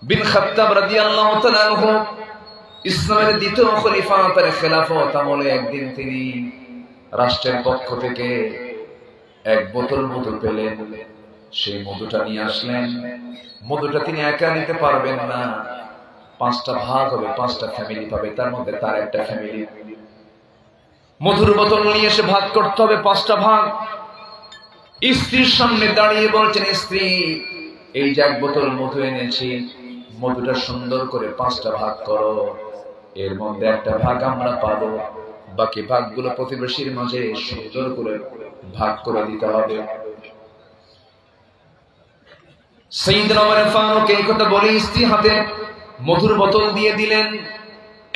বিন খাত্তাব রাদিয়াল্লাহু তাআলা আনহু। ইসলামের দ্বিতীয় খলিফা, তার খেলাফত আমলে একদিন তিনি রাষ্ট্রের পক্ষ থেকে 1 বোতল মধু পেলেন। সেই মধুটা নিয়ে আসলেন। মধুটা তিনি একা নিতে পারবেন না, 5টা ভাগ হবে, 5টা ফ্যামিলি পাবে, তার মধ্যে তার একটা ফ্যামিলি। মধুর বোতল নিয়ে এসে ভাগ করতে হবে 5টা ভাগ। স্ত্রীর সামনে দাঁড়িয়ে বলছেন, স্ত্রী এই যে 1 বোতল মধু এনেছি, মধুটা সুন্দর করে 5টা ভাগ করো, এর মধ্যে একটা ভাগ আমরা পাবো, বাকি ভাগগুলো প্রতিবেশীর মাঝে সুন্দর করে ভাগ করে দিতে হবে। সাইয়েদনা ওমর ফারুক এই কথা বলে স্ত্রী হাতে মধুর বোতল দিয়ে দিলেন।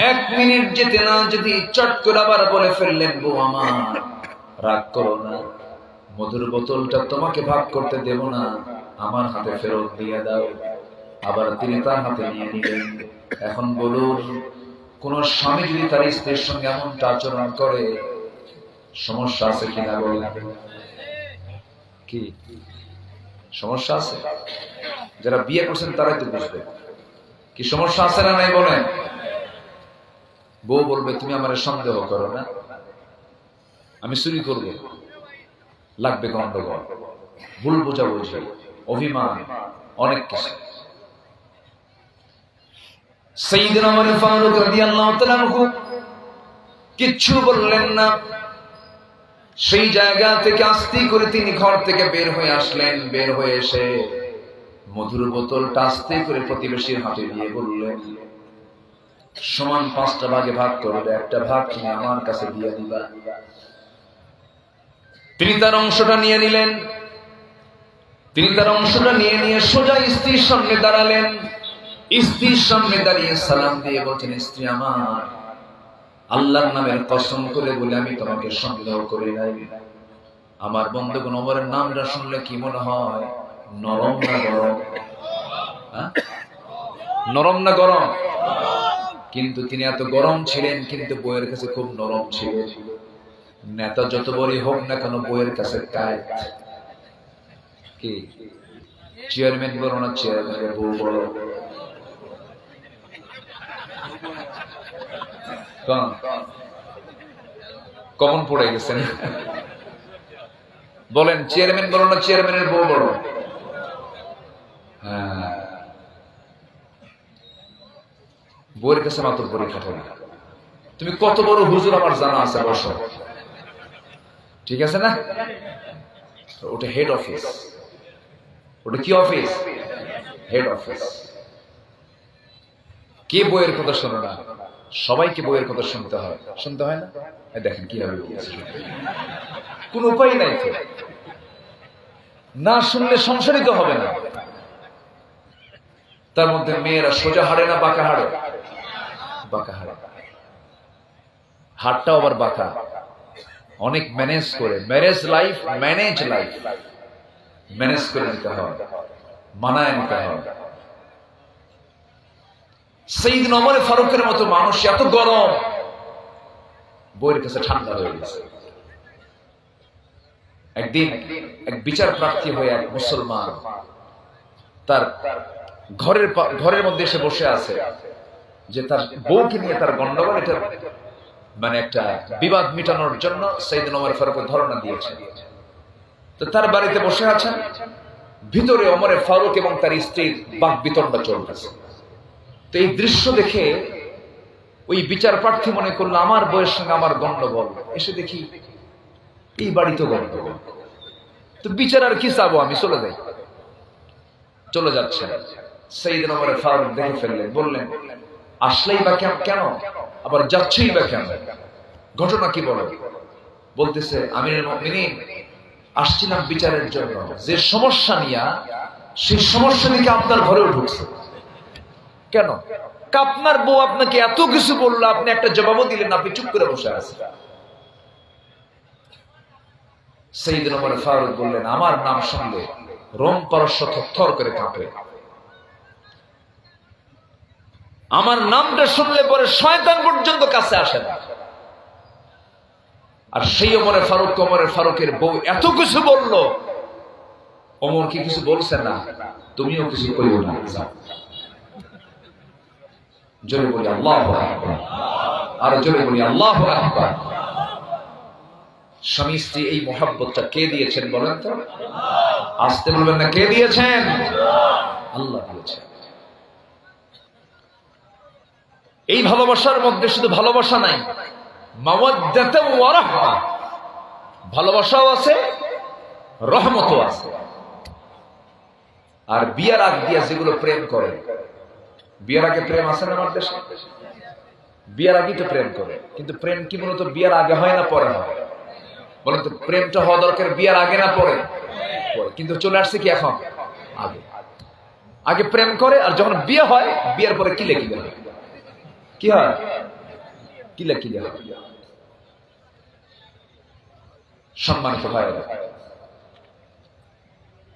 1 মিনিট যেতে না যদি চট করে আবার বলে ফেললেন, বউ আমার রাগ করো না, মধুর বোতলটা তোমাকে ভাগ করতে দেব না, আমার হাতে ফেরত দিয়ে দাও। আবার তিনি তার হাতে নিয়ে নিলেন। এখন বলুন, কোন স্বামী যদি তার স্ত্রীর সঙ্গে এমনটা আচরণ করে, সমস্যা আছে কিনা বলেন? কি সমস্যা আছে? যারা বিয়ে করছেন তারাই তো বুঝবে কি সমস্যা আছে না নাই বলেন। বউ বলবে, তুমি আমার সন্দেহ করো না, আমি চুরি করবো, লাগবে গন্ডগোল, ভুল বোঝাবুঝি, অভিমান, অনেক কিছু। সাইয়েদনা ওমর ফারুক রাদিয়াল্লাহু তাআলা আনহু কিচ্ছু বললেন না। সেই জায়গা থেকে আস্তে করে তিনি ঘর থেকে বের হয়ে আসলেন। বের হয়ে এসে মধুর বোতলটা আস্তে করে প্রতিবেশীর হাতে দিয়ে বললেন, সমান 5টা ভাগে ভাগ করবে, একটা ভাগ তুমি আমার কাছে দিয়ে দিবা। তিনি তার অংশটা নিয়ে নিলেন। তিনি তার অংশটা নিয়ে নিয়ে সোজা স্ত্রীর সামনে দাঁড়ালেন। স্ত্রীর সামনে দাঁড়িয়ে সালাম দিয়ে বলছেন, স্ত্রী আমার, আল্লাহর নামের কসম করে বলে আমি তোমাকে সন্দেহ করি নাই। আমার বন্ধুগণ, ওমরের নামটা শুনলে কি মনে হয়? নরম না গরম? নরম না গরম? কিন্তু তিনি এত গরম ছিলেন, কিন্তু বইয়ের কাছে খুব নরম ছিলেন। নেতা যত বড়ই হোক না কেন, বইয়ের কাছে কায়েত। কি চেয়ারম্যান বড় না চেয়ারম্যানের বউ বড়? কমন পড়ে গেছেন। বলেন, চেয়ারম্যান বড় না চেয়ারম্যানের বউ বড়? হ্যাঁ, বইয়ের কাছে মাত্র পরীক্ষা হবে। তুমি কত বড় হুজুর আমার জানা আছে, বসো, ঠিক আছে না? ওটা হেড অফিস। ওটা কি অফিস? Head office. কে বইয়ের কথা শোনো না? সবাইকে বইয়ের কথা শুনতে হয়, শুনতে হয় না? দেখেন কিভাবে কোন উপায় নাই তো, না শুনলে সংসারিত হবে না। তার মধ্যে মেয়েরা সোজা হাড়ে না বাঁকা হাড়ে? বাঁকা হাড়ে। হাড়টাও আবার বাঁকা। অনেক ম্যানেজ করে, marriage life, manage life manage করে নিতে হয়, মানায় নিতে হয়। সাইয়েদনা ওমর ফারুকের মতো মানুষ এত গরম, বইয়ের কাছে ঠান্ডা হয়ে গেছে। একদিন এক বিচার প্রার্থী হয়ে এক মুসলমান তার ঘরের মধ্যে এসে বসে আছে, যে তার বউকে নিয়ে তার গন্ডগোল, এটা মানে একটা বিবাদ মিটানোর জন্য সাইয়েদনা ওমর ফারুক ধারণা দিয়েছেন। তো তার বাড়িতে বসে আছেন, ভিতরে ওমর ফারুক এবং তার স্ত্রীর বাক বিতণ্ডা চলতেছে। তো এই দৃশ্য দেখে ওই বিচার প্রার্থী মনে করলো, আমার বউয়ের সঙ্গে আমার গন্ডগোল, এসে দেখি এই বাড়িতে গন্ডগোল, তো বিচার আর কি চাবো, আমি চলে যাই। চলে যাচ্ছেন। সাইয়েদনা ওমর ফারুক দেখে ফেললেন, বললেন, আসলেই বা কেন, আবার যাচ্ছেই বা কেন, ঘটনা কি বলো? বলতেছে, আমিরুল মুমিনিন, আসছিলাম বিচারের জন্য, যে সমস্যা নিয়ে, সেই সমস্যা নিয়ে আপনার ঘরেও ঢুকছে। কেন? আপনার বউ আপনাকে এত কিছু বললো, আপনি একটা জবাবও দিলেন, আপনি চুপ করে বসে আছেন। সাইয়েদনা ওমর ফারুক বললেন, আমার নাম শুনলে রোম পারস্য থরথর করে কাঁপে। আমার নামটা শুনলে পরে শয়তান পর্যন্ত কাছে আসে না। আর সেই ওমর ফারুকের বউ এত কিছু বললো, ওমর কি কিছু বলছে না? তুমিও কিছু করিও না। জোরে বলি আল্লাহু আকবার, আর জোরে বলি আল্লাহু আকবার। স্বামী স্ত্রী এই মহব্বতটা কে দিয়েছেন বলেন তো? আসতে বলবেন না, কে দিয়েছেন? আল্লাহ দিয়েছেন। এই ভালোবাসার মধ্যে শুধু ভালোবাসা নাই, মাওয়াদ্দাতুন ওয়া রাহমা, ভালোবাসাও আছে, রহমতও আছে। আর বিয়ার আগ দিয়া যেগুলো প্রেম করে, বিয়ার আগে প্রেম আছে না আমার দেশে? বিয়ার আগেই তো প্রেম করে, কিন্তু প্রেম কি মূলত বিয়ার আগে হয় না পরে হয়? বলেন তো, প্রেমটা হওয়া দরকার বিয়ার আগে না পরে? কিন্তু চলে আসছে কি এখন? আগে। আগে প্রেম করে, আর যখন বিয়ে হয় বিয়ের পরে কিলে কিলে হয়। কি হয়? কিলে কিলে হয়। সম্মানিত ভাইরা,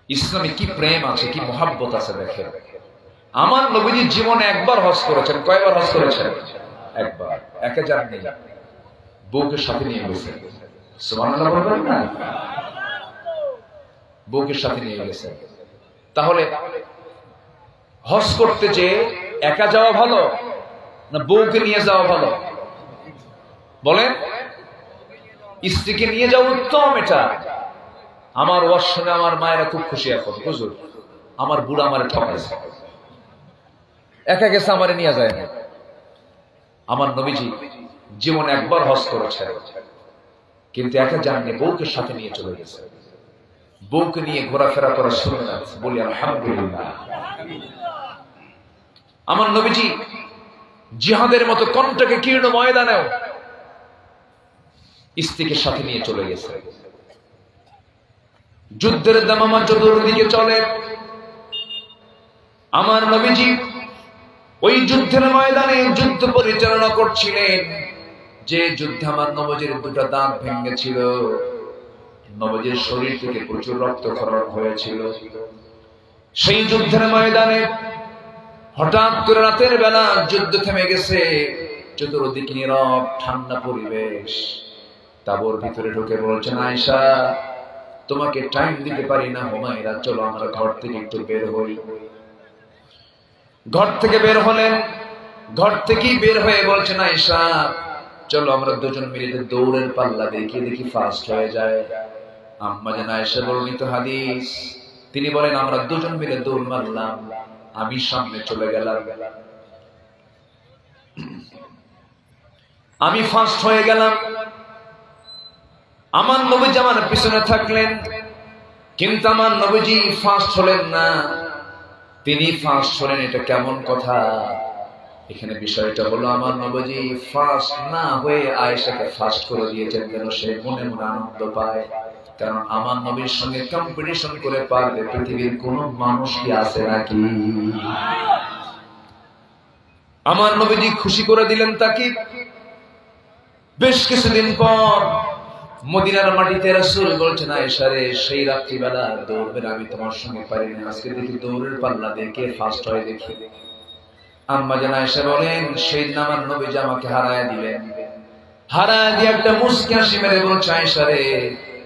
ইসলামে কি প্রেম আছে, কি মহাব্বত আছে দেখেন। আমার নবীজি জীবনে একবার হজ করেছেন। কয়বার হজ করেছেন? একবার। একে যাননি, বউকে সাথে নিয়ে গেছেন। সুবহানাল্লাহ বলবেন না? বউকে সাথে নিয়ে গেছেন। তাহলে হজ করতে যে একা যাওয়া ভালো না বউকে নিয়ে যাওয়া ভালো? বলেন। স্ত্রীকে নিয়ে যাওয়া উত্তম। এটা আমার ওয়াজ শুনে আমার মায়েরা খুব খুশি এখন। হুজুর, আমার বুড়া আমারে ঠকাইছে, একা গেছে, আমারে নিয়ে যায় না। আমার নবীজি জীবনে একবার হজ করেছেন, কিন্তু একা যাননি, বউকে সাথে নিয়ে চলে গেছে। বউকে নিয়ে ঘোরাফেরা করা সুন্নাত, বলি আলহামদুলিল্লাহ। আমার নবীজি জিহাদের মতো কণ্ঠকে কীর্ণ ময়দানেও স্ত্রীকে সাথে নিয়ে চলে গেছে। যুদ্ধের দামামা চতুর্দিকে চলে। আমার নবীজি ওই যুদ্ধের ময়দানে যুদ্ধ পরিচালনা করছিলেন। যে যুদ্ধে আমার নবীজির দুটো দাঁত ভেঙেছিল, নবীজির শরীর থেকে প্রচুর রক্তক্ষরণ হয়েছিল। সেই যুদ্ধের ময়দানে হঠাৎ করে রাতের বেলা যুদ্ধ থেমে গেছে। চতুর্দিকে নীরব ঠান্ডা পরিবেশ। তাবুর ভিতরে ঢুকে বলছেন, আয়েশা, তোমাকে টাইম দিতে পারি না। হুমায়রা, চলো আমরা ঘর থেকে একটু বের হই। ঘর থেকে বের হলেন। ঘর থেকেই বের হয়ে বলছেন, আয়েশা, চলো আমরা দুজন মিলে দৌড়ের পাল্লা দেখি ফাস্ট হয়ে যায়। আম্মা জান আয়েশা বর্ণিত হাদিস, তিনি বলেন, আমরা দুজন মিলে দৌড় মারলাম। আমি সামনে চলে গেলাম, আমি ফাস্ট হয়ে গেলাম। আমার নবীজি আমার পিছনে থাকলেন, কিন্তু আমার নবীজি ফাস্ট হলেন না, তিনি ফাস্ট হলেন। এটা কেমন কথা? এখানে বিষয়টা হলো, আমার নবীজি ফাস্ট না হয়ে আয়েশাকে ফাস্ট করে দিয়েছেন, যেন সে মনে মনে আনন্দ পায়। কারণ আমার নবীর সঙ্গে কম্পিটিশন করে পারবে পৃথিবীর কোন মানুষ কি আছে নাকি? আমার নবীজি খুশি করে দিলেন তাকে। বেশ কিছুদিন পর মদিনার মাটিতে রাসূল বলছেন, আয়েশা রে, সেই রাত্রিবেলা দৌড়ের আমি তোমার সঙ্গে পারি না, আজকে দেখি দৌড়ের পাল্লা দেখে ফাস্ট হয় দেখি। আম্মা জান আয়েশা বলেন, সেই দিন আমার নবীজি আমাকে হারায় দিলেন। হারায় দিয়ে একটা মুস্কি হাসি মেরে বলছে, আয়েশা রে,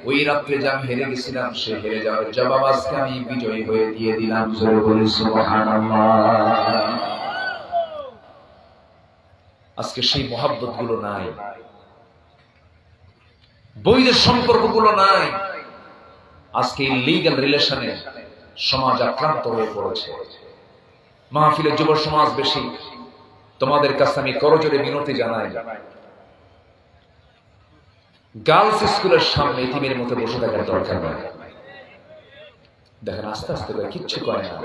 ওই রাত্রে যে আমি হেরে গেছিলাম, সে হেরে যাওয়ার জবাব আজকে আমি বিজয়ী হয়ে দিয়ে দিলাম। জোরে বলি সুবহানাল্লাহ। আজকে সেই মহব্বত গুলো নাই, বৈধ সম্পর্ক গুলো নাই। আজকে ইলিগাল রিলেশনে সমাজ আক্রান্ত হয়ে পড়েছে। মাহফিলে যুব সমাজ বেশি। তোমাদের কাছে আমি করজোরে বিনতি জানাই, গার্লস স্কুলের সামনে ইতিমের মতো বসে থাকার দরকার নাই। দেখেন আস্তে আস্তে করে কিচ্ছু করে না।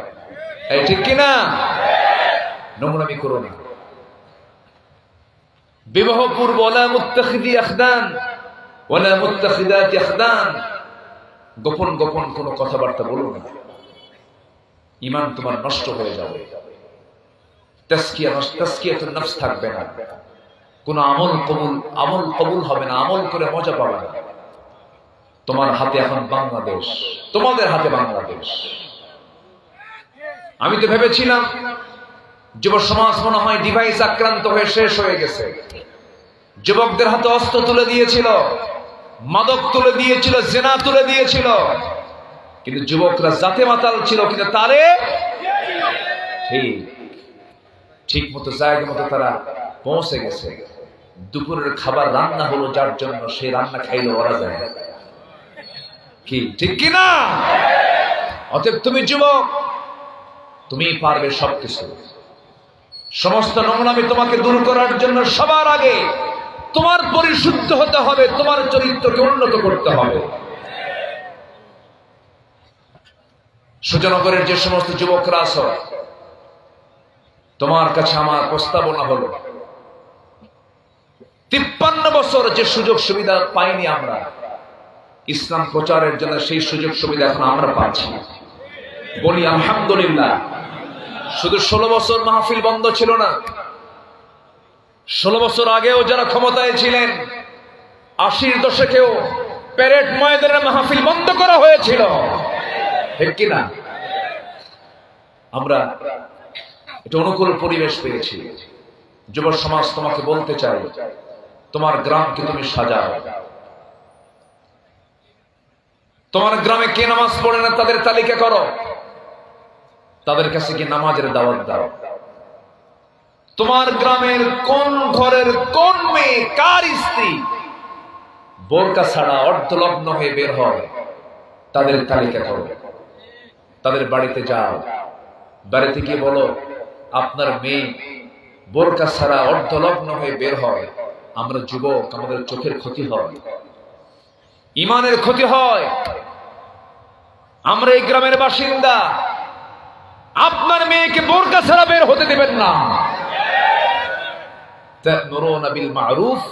এই ঠিক কিনা? নোংরামি করো না। বিবাহ পূর্ব ওয়ালা মুত্তাখিদি আখদান ওয়ালা মুত্তাখিদাতি আখদান, গোপন গোপন কোনো কথাবার্তা বলো না। ঈমান তোমার নষ্ট হয়ে যাবে। তাজকিয়াতুন নফস থাকবে না। কোন আমল কবুল হবে না। আমল করে মজা পাবে না। তোমার হাতে এখন বাংলাদেশ, তোমাদের হাতে বাংলাদেশ। আমি তো ভেবেছিলাম যুব সমাজ মনে হয় ডিভাইস আক্রান্ত হয়ে শেষ হয়ে গেছে। যুবকদের হাতে অস্ত্র তুলে দিয়েছিল, মাদক তুলে দিয়েছিল, জেনা তুলে দিয়েছিল, কিন্তু যুবকরা জাতে মাতাল ছিল, কিন্তু তারে ঠিক মতো জায়গা মতো তারা পৌঁছে গেছে। দুপুরের খাবার রান্না হলো যার জন্য, সেই রান্না খাইলে ওরা যায়। কি ঠিক কিনা? অতএব তুমি যুবক, তুমি পারবে সবকিছু। সমস্ত নোংরামি তোমাকে দূর করার জন্য সবার আগে তোমার পরিশুদ্ধ হতে হবে, তোমার চরিত্রকে উন্নত করতে হবে। সুজনগরের যে সমস্ত যুবকরা আছো, তোমার কাছে আমার প্রস্তাবনা হলো, 53 বছর যে সুযোগ সুবিধা পাইনি আমরা ইসলাম প্রচারের জন্য, সেই সুযোগ সুবিধা এখন আমরা পাচ্ছি। বলি আলহামদুলিল্লাহ। শুধু 16 বছর মাহফিল বন্ধ ছিল না, 16 বছর আগেও যারা ক্ষমতায় ছিলেন 80-র দশকেও প্যারেড ময়দানের মাহফিল বন্ধ করা হয়েছিল, ঠিক কিনা? আমরা এটা অনুকূল পরিবেশ পেয়েছি। যুব সমাজ, তোমাকে বলতে চাই, তোমার গ্রামকে তুমি সাজাও। তোমার গ্রামে কে নামাজ পড়ে না তাদের তালিকা করো, তাদের কাছে কি নামাজের দাওয়াত দাও। তোমার গ্রামের কোন ঘরের কোন মেয়ে, কার স্ত্রী বোরকা ছাড়া অর্ধলগ্ন হয়ে বের হয়, তাদের তালিকা করো। তাদের বাড়িতে যাও, বাড়িতে গিয়ে বলো, আপনার মেয়ে বোরকা ছাড়া অর্ধলগ্ন হয়ে বের হয়, আমরা যুবক, আমাদের চোখের ক্ষতি হয়, ইমানের ক্ষতি হয়, আমরা এই গ্রামের বাসিন্দা, আপনার মেয়েকে বোরকা ছাড়া বের হতে দেবেন না। তা'মুরুনা বিল মা'রুফ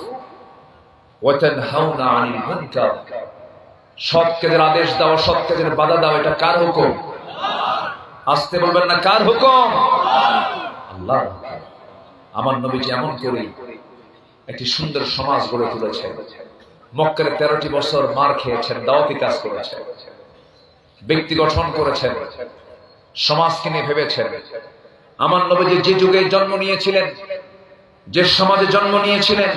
ওয়া তানহাউনা আনিল মুনকার, সৎ কাজের আদেশ দাও, সৎ কাজের বাধা দাও, এটা কার হুকুম? আসতে বলবেন না, কার হুকুম? আল্লাহ। আমার নবীজি এমন করে একটি সুন্দর সমাজ গড়ে তুলেছেন। মক্কার 13টি বছর মার খেয়েছেন, দাওয়াতি কাজ করেছেন, ব্যক্তি গঠন করেছেন, সমাজকে নিয়ে ভেবেছেন। আমার নবীজি যে যুগে জন্ম নিয়েছিলেন, যে সমাজে জন্ম নিয়েছিলেন,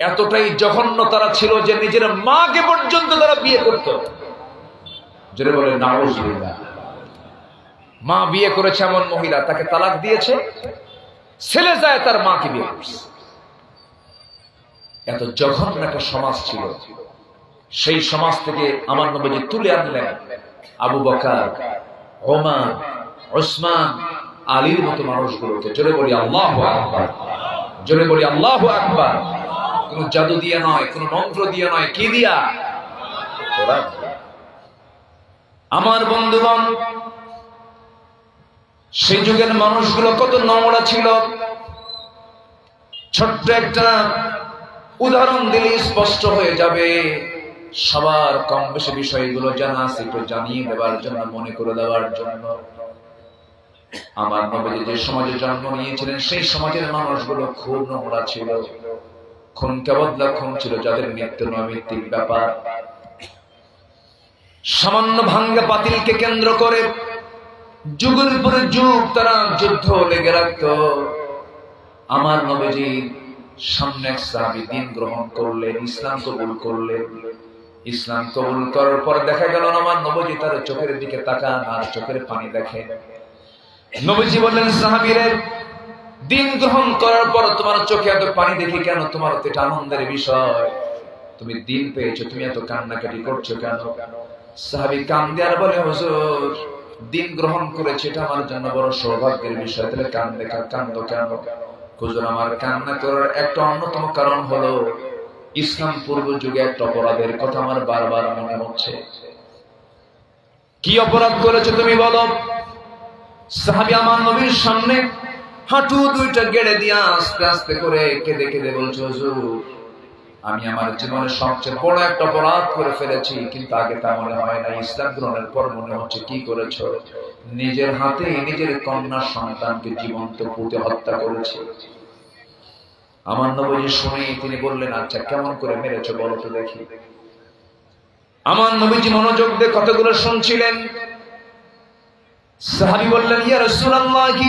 এতটাই জঘন্য তারা ছিল যে নিজের মাকে পর্যন্ত তারা বিয়ে করত। যেটা বলে নাউজুবিল্লাহ। মা বিয়ে করেছে এমন মহিলা, তাকে তালাক দিয়েছে, ছেলে যায় তার মাকে বিয়ে করছে। এত জঘন্য একটা সমাজ ছিল। সেই সমাজ থেকে আমার নবীজি তুলে আনলেন আবু বকর, ওমর, উসমান, আলীর মতো মানুষগুলোকে। জোরে বলি আল্লাহু আকবার, জোরে বলি আল্লাহু আকবার। কোন জাদু দিয়ে নয়, কোন মন্ত্র দিয়ে নয়, কি দিয়া? কোরআন। আমার বন্ধুগণ, সেই যুগের মানুষগুলো কত নোংরা ছিল। ছোট্ট একটা উদাহরণ দিলে স্পষ্ট হয়ে যাবে। সবার কম বেশি বিষয়গুলো জানা আছে, একটু জানিয়ে দেওয়ার জন্য, মনে করে দেওয়ার জন্য। আমার নবীজি যে সমাজে জন্ম নিয়েছিলেন, সেই সমাজের মানুষগুলো খুব নোংরা ছিল। খুন কেবদলা খুন ছিল, যাদের নিত্য নৈমিত্তিক ব্যাপার। সামান্য ভাঙ্গা পাতিলকে কেন্দ্র করে যুগের পরে যুগ তারা যুদ্ধ লেগে রাখত। আমার নবীজি সামনে এক সাহাবী দিন গ্রহণ করলেন, ইসলাম কবুল করলেন। ইসলাম কবুল করার পর দেখা গেল আমার নবীজি তার চোখের দিকে তাকান আর চোখের পানি দেখেন। নবীজি বললেন, সাহাবীরে, দিন গ্রহণ করার পর তোমার চোখে এত পানি দেখি কেন? তোমার তো এটা আনন্দের বিষয়, তুমি দিন পেয়েছো, তুমি এত কান্নাকাটি করছো কেন? সাহাবী কান্দে আর বলে, হুজুর, দিন গ্রহণ করেছে, এটা আমার জন্য বড় সৌভাগ্যের বিষয়। তাহলে কান্দো কেন? হুজুর, আমার কান্না করার একটা অন্যতম কারণ হলো ইসলাম পূর্ব যুগে একটা অপরাধের কথা আমার বারবার মনে হচ্ছে। কি অপরাধ করেছো তুমি বলো? সাহাবী আমার নবীর সামনে হাঁটু দুইটা গেড়ে দিয়া আস্তে আস্তে করে কেঁদে কেঁদে বলছে, হুজুর, আমি আমার জীবনে সবচেয়ে বড় একটা অপরাধ করে ফেলেছি, কিন্তু আগে তা মনে হয় না। ইসলাম গ্রহণের পর মনে হচ্ছে। কি করেছো? নিজের হাতে নিজের কন্যা সন্তানকে জীবন্ত পুঁতে হত্যা করেছে। আমার নবীজি শুনে তিনি বললেন, আচ্ছা, কেমন করে মেরেছো বলো তো দেখি। আমার নবীজি মনোযোগ দিয়ে কথাগুলো শুনছিলেন। সাহাবী বললেন, ইয়া রাসূলুল্লাহ,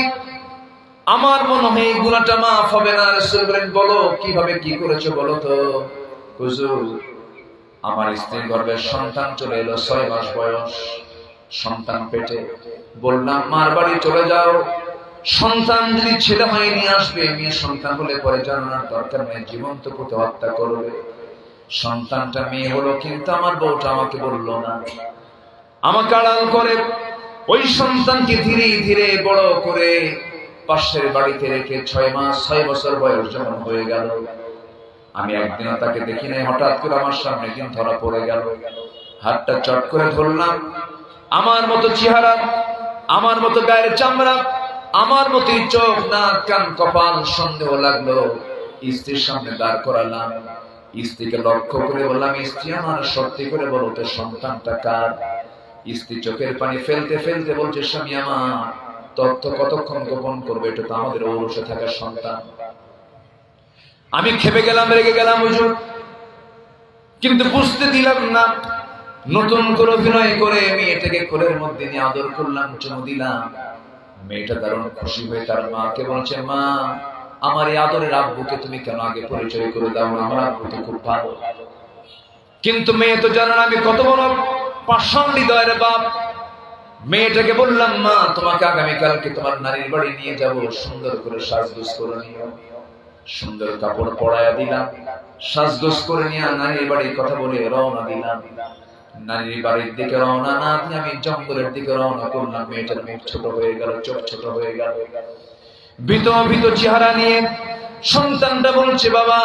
আমার মনে হয় এই গুনাহটা মাফ হবে না। রাসূল বলেন, বলো কিভাবে, কি করেছো বলো তো। হুজুর, আমার স্ত্রীর গর্ভে সন্তান চলে এলো, 6 মাস বয়স, সন্তান পেটে। বললাম, মার বাড়ি চলে যাও, সন্তান যদি ছেলে হয় নিয়ে আসবে, মেয়ে সন্তান হলে পরে জানানোর দরকার নেই, জীবন্ত পুঁতে হত্যা করবে। সন্তানটা মেয়ে হলো, কিন্তু আমার বউটা আমাকে বললো না, আমাকে আড়াল করে ওই সন্তানকে ধীরে ধীরে বড় করে পাশের বাড়িতে রেখে 6 মাস 6 বছর বয়স যখন হয়ে গেল, আমি একদিনও তাকে দেখি নাই। হঠাৎ করে আমার সামনে দিন ধরা পড়ে গেল। হাতটা চট করে ধরলাম। আমার মতো চেহারা, আমার মতো গায়ের চামড়া, আমার মতোই চোখ, নাক, কান, কপাল। সন্দেহ লাগলো। স্ত্রীর সামনে দাঁড় করালাম। স্ত্রীকে লক্ষ্য করে বললাম, স্ত্রী আমার, সত্যি করে বলো তো, সন্তানটা কার? স্ত্রী চোখের পানি ফেলতে ফেলতে বলছে, স্বামী আমার, তথ্য কতক্ষণ গোপন করবে? এটা তো আমাদের ঔরসে থাকার সন্তান। আমি খেপে গেলাম, রেগে গেলাম হুজুর, কিন্তু বুঝতে দিলাম না। নতুন করে অভিনয় করে মেয়েটাকে কোলের মধ্যে নিয়ে আদর করলাম, চুমু দিলাম। মেয়েটা দারুণ খুশি হয়ে তার মাকে বলছে, মা, আমার এই আদরের আব্বুকে তুমি কেন আগে পরিচয় করে দাও না? আমার আব্বু তো খুব ভালো। কিন্তু মেয়ে তো জানে না আমি কত বড় পাষাণ হৃদয়ের বাপ। মেয়েটাকে বললাম, মা, তোমাকে আগামীকালকে তোমার নানির বাড়ি নিয়ে যাব, সুন্দর করে সাজগোজ করে নিও। সুন্দর কাপড় পরাইয়া দিলাম, সাজগোজ করে নিয়ে নানির বাড়ির কথা বলে রওনা দিলাম। নানির বাড়ির দিকে রওনা না দিয়ে আমি জঙ্গলের দিকে রওনা করলাম। মেয়েটার মুখ ছোট হয়ে গেল, চোখ ছোট হয়ে গেল, ভীত ভীত চেহারা নিয়ে সন্তানটা বলছে, বাবা,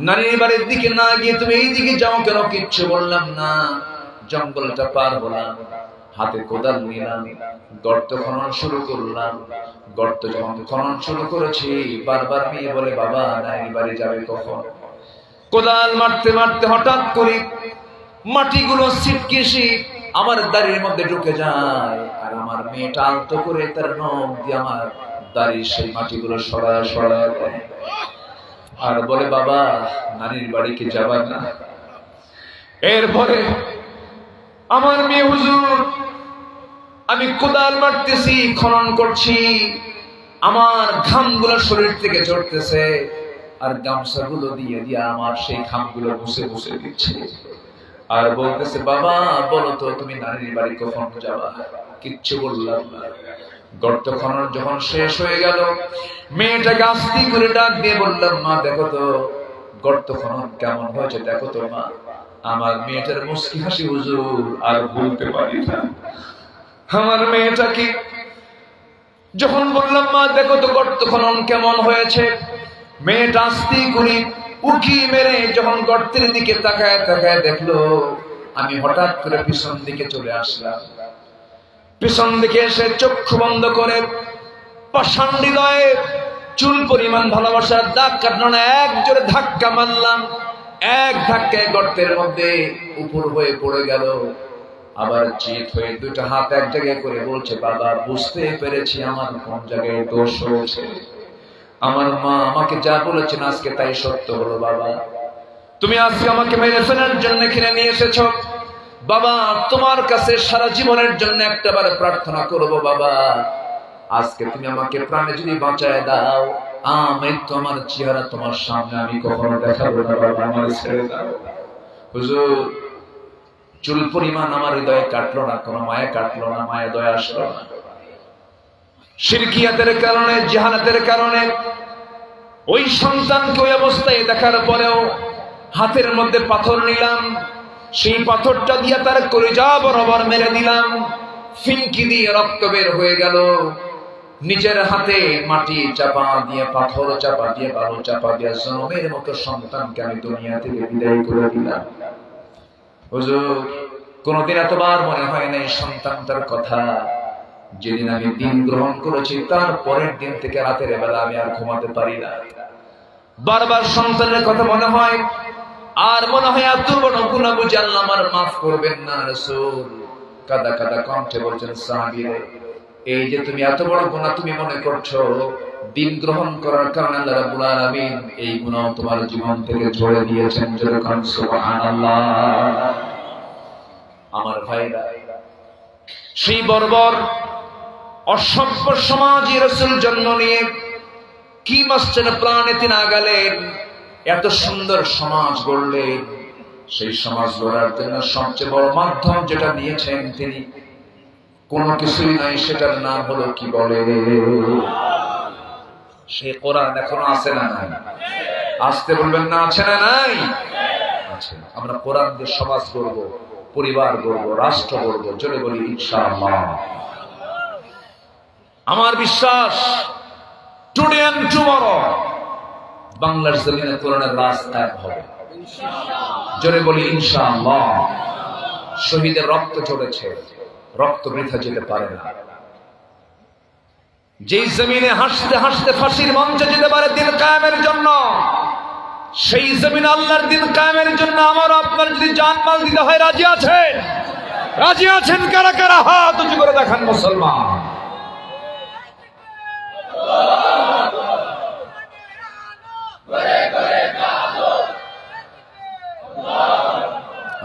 নানির বাড়ির দিকে না গিয়ে তুমি এই দিকে যাও কেন? কিচ্ছু বললাম না। জঙ্গলটা পার হলাম, হাতে কোদাল নিলাম, গর্ত খনন শুরু করলাম। গর্ত যখন খনন শুরু করেছি, বারবার মেয়ে বলে, বাবা, নানির বাড়ি যাবে কখন? কোদাল মারতে মারতে হঠাৎ করে মাটিগুলো ছিটকেসে আমার দাড়ির মধ্যে ঢুকে যায়, আর আমার মেয়েটা আলতো করে তার নখ দিয়ে আমার দাড়ির সেই মাটিগুলো সরায় সরায় দেয়, আর বলে, বাবা, নানির বাড়ি কি যাবার না? এরপরে আমার মেয়ে, হুজুর, আমি কোদাল মারতেছি, খনন করছি, আমার ঘামগুলো শরীর থেকে ঝরতেছে, আর গামছাগুলো দিয়ে দিয়ে আমার সেই ঘামগুলো মুছে মুছে দিচ্ছে, আর বলতেছে, বাবা, বলো তো তুমি নানির বাড়ি কখন যাবা? কিচ্ছু বললাম না। গর্ত খনন যখন শেষ হয়ে গেল, মেয়েটাকে আস্তে করে ডাক দিয়ে বললাম, মা, দেখো তো গর্ত খনন কেমন হয়েছে, দেখো তো মা। আমার মেয়েটার মুস্কি হাসি, হুজুর, আর বলতে পারি না। আমার মেয়েটাকে যখন বললাম, মা, দেখো তো গর্ত খনন কেমন হয়েছে, মেয়েটা আস্তে করে উকি মেরে যখন গর্তের দিকে তাকায় তাকায় দেখলো, আমি হঠাৎ করে পিছন দিকে চলে আসলাম। পিছন দিকে এসে চক্ষু বন্ধ করে পাষাণ হৃদয়ে চুল পরিমাণ ভালোবাসার দাগ কাটলো না, এক জোরে ধাক্কা মারলাম। এক ধাক্কায় গর্তের মধ্যে উপর হয়ে পড়ে গেল। আবার চিত হয়ে দুটো হাত এক জায়গায় করে বলছে, বাবা, বুঝতে পেরেছি আমার কোন জায়গায় দোষ হয়েছে। আমার মা আমাকে যা বলেছেন আজকে তাই সত্য হলো। বাবা, তুমি আজকে আমাকে মেরে ফেলার জন্য এখানে নিয়ে এসেছো। বাবা, তোমার কাছে সারা জীবনের জন্য একটাবার প্রার্থনা করব, বাবা, আজকে তুমি আমাকে প্রাণে যদি বাঁচায় দাও, আমি তোমার চেহারা তোমার সামনে আমি কখনো দেখাবো না। বাবা, আমার ছেড়ে দাও। হুজুর, চুল পরিমাণ আমার হৃদয়ে কাটলো না, কোনো মায়া কাটলো না, মায়া দয়া আসলো না। শিরকিয়াতের কারণে, জাহালাতের কারণে ওই সন্তানকে ওই অবস্থায় দেখার পরেও হাতের মধ্যে পাথর নিলাম, সেই পাথরটা দিয়ে তার কলিজা বরাবর মেরে দিলাম, ফিনকি দিয়ে রক্ত বের হয়ে গেল। নিজের হাতে মাটি চাপা দিয়ে, পাথর চাপা দিয়ে, বালু চাপা দিয়ে জনমের মতো সন্তানকে আমি দুনিয়া থেকে বিদায় করে দিলাম। হুজুর, কোনদিন এতবার মনে হয় না এই সন্তানটার কথা। যেদিন আমি দিন গ্রহণ করেছি তার পরের দিন থেকে রাতের বেলা আমি আর ঘুমাতে পারি না। বারবার সন্তানের কথা মনে হয়, আর মনে হয় এত বড় গুনাহ বুঝে আল্লাহ আমার মাফ করবেন না। রাসূল কাদা কাদা কণ্ঠে বলছেন, সাহাবীরে, এই যে তুমি এত বড় গুনাহ তুমি মনে করছো, দিন গ্রহণ করার কারণে আল্লাহ রাব্বুল আলামিন এই গুনাহ তোমার জীবন থেকে ঝেড়ে দিয়েছেন। জোরে কান সুবহানাল্লাহ। আমার ভাইরা, সেই বর্বর অসভ্য সমাজে রাসূল জন্ম নিয়ে কি মাস্টার প্রাণে তিনি আগালেন, এত সুন্দর সমাজ গড়লেন। সেই সমাজ গড়ার জন্য সবচেয়ে বড় মাধ্যম যেটা দিয়েছেন তিনি, কোনো কিছুই নাই, সেটার নাম হলো কি বলে, সেই কোরআন। এখনো আছে না নাই? আসতে বলবেন না, আছে না নাই? আছে। আমরা কোরআন দিয়ে সমাজ গড়ব, পরিবার গড়ব, রাষ্ট্র গড়ব। চলে বলি ইনশাআল্লাহ। আমার বিশ্বাস টুডে এন্ড টুমরো বাংলার জমিনে কোরআনের রাজ কায়েম হবে ইনশাআল্লাহ। জোরে বলি ইনশাআল্লাহ। শহীদের রক্ত ঝরেছে, রক্ত বৃথা যেতে পারে না। যেই জমিনে হাসতে হাসতে ফাঁসির মঞ্চে যেতে পারে দিন কায়েমের জন্য, সেই জমিনে আল্লাহর দিন কায়েমের জন্য আমার আপনার যদি জানমাল দিতে হয়, রাজি আছেন? রাজি আছেন কারা কারা? হাত উঁচু করে দেখান মুসলমান।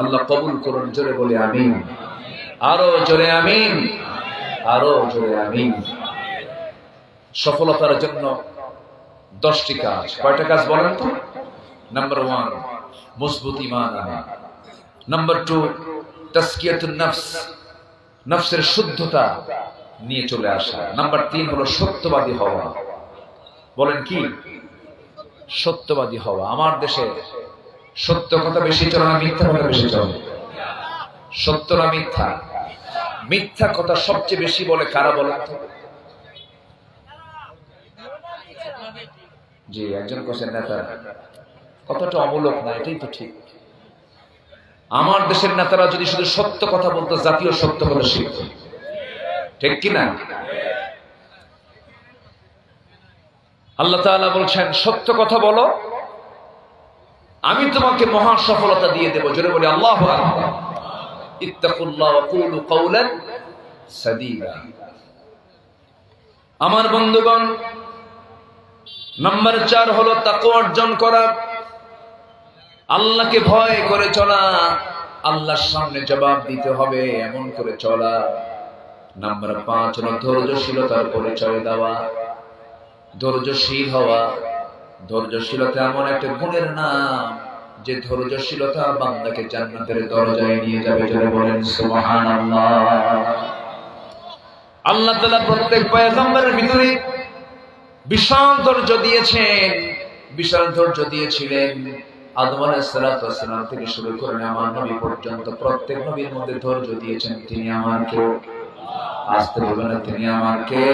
আল্লাহ কবুল করুন। জোরে বলে আমিন, আরো জোরে আমিন, আরো জোরে আমিন। সফলতার জন্য 10টি কাজ। কয়টা কাজ বলেন তো? নাম্বার 1, মজবুত ঈমান আনা। নাম্বার 2, তাসকিয়াতুন নফস, নফসের শুদ্ধতা নিয়ে চলে আসা। নাম্বার 3 হলো সত্যবাদী হওয়া। বলেন কি? সত্যবাদী হওয়া। আমার দেশে সত্য কথা বেশি চলে না মিথ্যা কথা বেশি চলে? সত্য না মিথ্যা? মিথ্যা কথা সবচেয়ে বেশি বলে কারা বলেন তো? জি, একজন কোসেন নেতারা। কথাটা অমূলক না, এটাই তো ঠিক। আমার দেশের নেতারা যদি শুধু সত্য কথা বলতো, জাতীয় সত্য কথা শিখত। ঠিক কিনা? আল্লাহ তাআলা বলছেন, সত্য কথা বলো, আমি তোমাকে মহা সফলতা দিয়ে দেব। জোরে বলি আল্লাহু আকবার। ইত্তাকুল্লাহ ওয়া কুলু কাওলান সাদীদা। আমার বন্ধুগণ, নাম্বার 4 হলো তাকওয়া অর্জন করা, আল্লাহকে ভয় করে চলা, আল্লাহর সামনে জবাব দিতে হবে এমন করে চলা। নাম্বার 5 হলো ধৈর্যশীলতার পরিচয় দেওয়া, ধৈর্যশীল হওয়া। ধৈর্যশীলতা এমন একটা গুণের নাম যে ধৈর্যশীলতা বান্দাকে জান্নাতের দরজায় নিয়ে যাবে। যারা বলেন সুবহানাল্লাহ। আল্লাহ তাআলা প্রত্যেক পয়গম্বরের ভিতরে বিশাল ধৈর্য দিয়েছেন, বিশাল ধৈর্য দিয়েছিলেন। আদম আলাইহিস সালাতু ওয়াস সালাম থেকে শুরু করে আমার নবী পর্যন্ত প্রত্যেক নবীর মধ্যে ধৈর্য দিয়েছেন তিনি আমার কে? আসতে বলবেন না, তিনি আমার কে?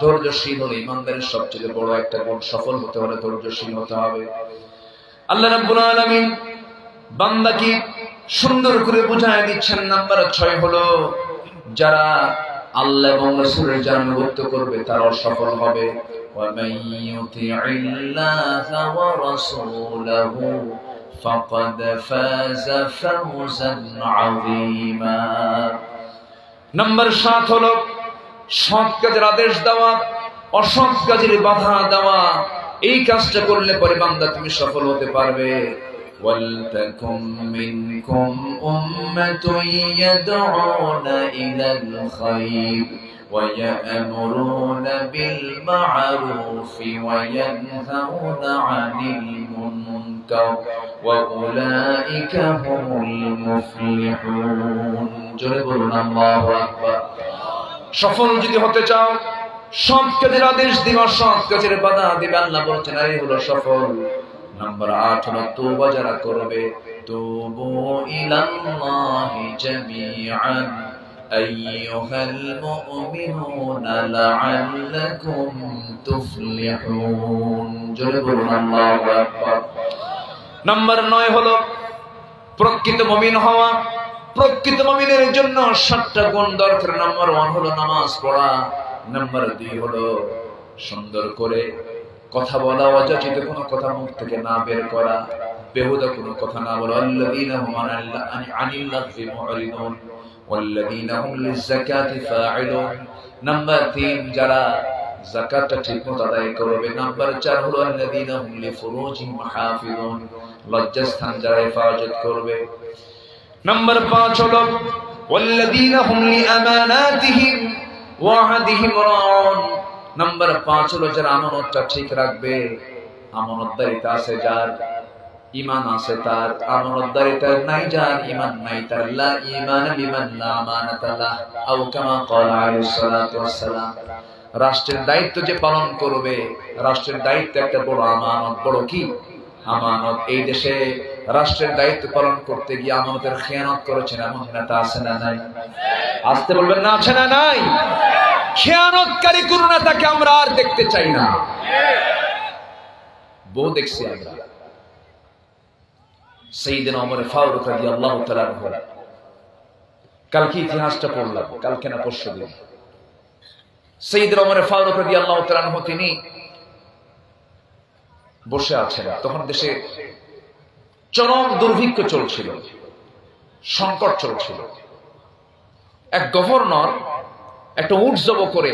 ধৈর্যশীল হলে ইমানদারের সবচেয়ে বড় একটা গুণ, সফল হতে হলে ধৈর্যশীল হতে হবে। আল্লাহ রাব্বুল আলামিন বান্দাকে সুন্দর করে বুঝায় দিচ্ছেন। নাম্বার 6 হলো যারা আল্লাহ এবং রাসূলের জানানুগত্য করবে তারা সফল হবে। ওয়া মান ইউতি'ইল্লাহা ওয়া রাসূলাহু ফাকাদ ফাযা ফাওজান আযীমা। নাম্বার 7 হলো সৎ কাজের আদেশ দেওয়া, অসৎ কাজের বাধা দেওয়া। এই কাজটা করলে পরে বান্দা তুমি সফল হতে পারবে। ওয়ালতাকুম মিনকুম উম্মাতুন ইয়াদউনা ইলাল খায়র ওয়া ইয়া'মুরুনা বিল মা'রুফি ওয়া ইয়ানহাউনা আনিল মুনকার ওয়া উলাইকা হুমুল মুফলিহুন। জোরে বলুন আল্লাহু আকবার। সফল যদি হতে চাও, সৎ কাজের আদেশ দিবা, সৎ কাজের বাধা দিবা। আল্লাহ বলছেন এই হলো সফল। নাম্বার 8 হলো তওবা যারা করবে, তুবু ইলাল্লাহি জামিআন আইয়ুহাল মুমিনুনা লাআল্লাকুম তুফলিহুন। জোরে বলুন আল্লাহু আকবার। নাম্বার 9 হলো প্রকৃত মুমিন হওয়া। প্রকৃত মুমিনের জন্য 7টা গুণ দরকার। নাম্বার 1 হলো নামাজ পড়া। নাম্বার 2 হলো সুন্দর করে কথা বলা, অযাচিত কোনো কথা মুখ থেকে না বের করা, বেহুদা কোনো কথা না বলা। আল্লাযীনা হুম আনিল লাগযি মু'রিদুন ওয়াল্লাযীনা হুম লিয-যাকাতি ফাa'িলুন। নাম্বার 3 যারা যাকাতটা ঠিকমতো আদায় করবে। নাম্বার 4 হলো আল্লাযীনা হুম লিফুরুজিহিম হাফিজুন, লজ্জাস্থান যারা হেফাজত করবে। নাম্বার 5 হলো ওয়াল্লাযীনা হুম লিআমানাতিহিম ওয়া আহদিহিম রাউন। নাম্বার 5 হলো যারা আমানতটা ঠিক রাখবে। আমানতদারিতা আছে যার, ঈমান আছে তার। আমানতদারিতা নাই যার, ঈমান নাই তার। লা ঈমান লিমান লা আমানাতা লাহ, আও কামা ক্বালা আলাইহিস সালাতু ওয়াস সালাম। রাষ্ট্রের দায়িত্ব যে পালন করবে, রাষ্ট্রের দায়িত্ব একটা বড় আমানত। বড় কি? আমানত। এই দেশে রাষ্ট্রের দায়িত্ব পালন করতে গিয়ে আমানতের খেয়ানত করেছেন এমন নেতা আছে না নাই? আসতে বলবেন না, আছে না নাই? খেয়ানতকারী কোন নেতাকে আমরা আর দেখতে চাই না। বহু দেখছি আমরা। সাইয়েদনা ওমর ফারুক রাদিয়াল্লাহু তাআলা আনহু, কালকে ইতিহাসটা পড়লাম, কালকে না পরশুদিন। সাইয়েদনা ওমর ফারুক রাদিয়াল্লাহু তাআলা আনহু তিনি বসে আছেন। তখন দেশে চরম দুর্ভিক্ষ চলছিল, সংকট চলছিল। এক গভর্নর একটা উট জব করে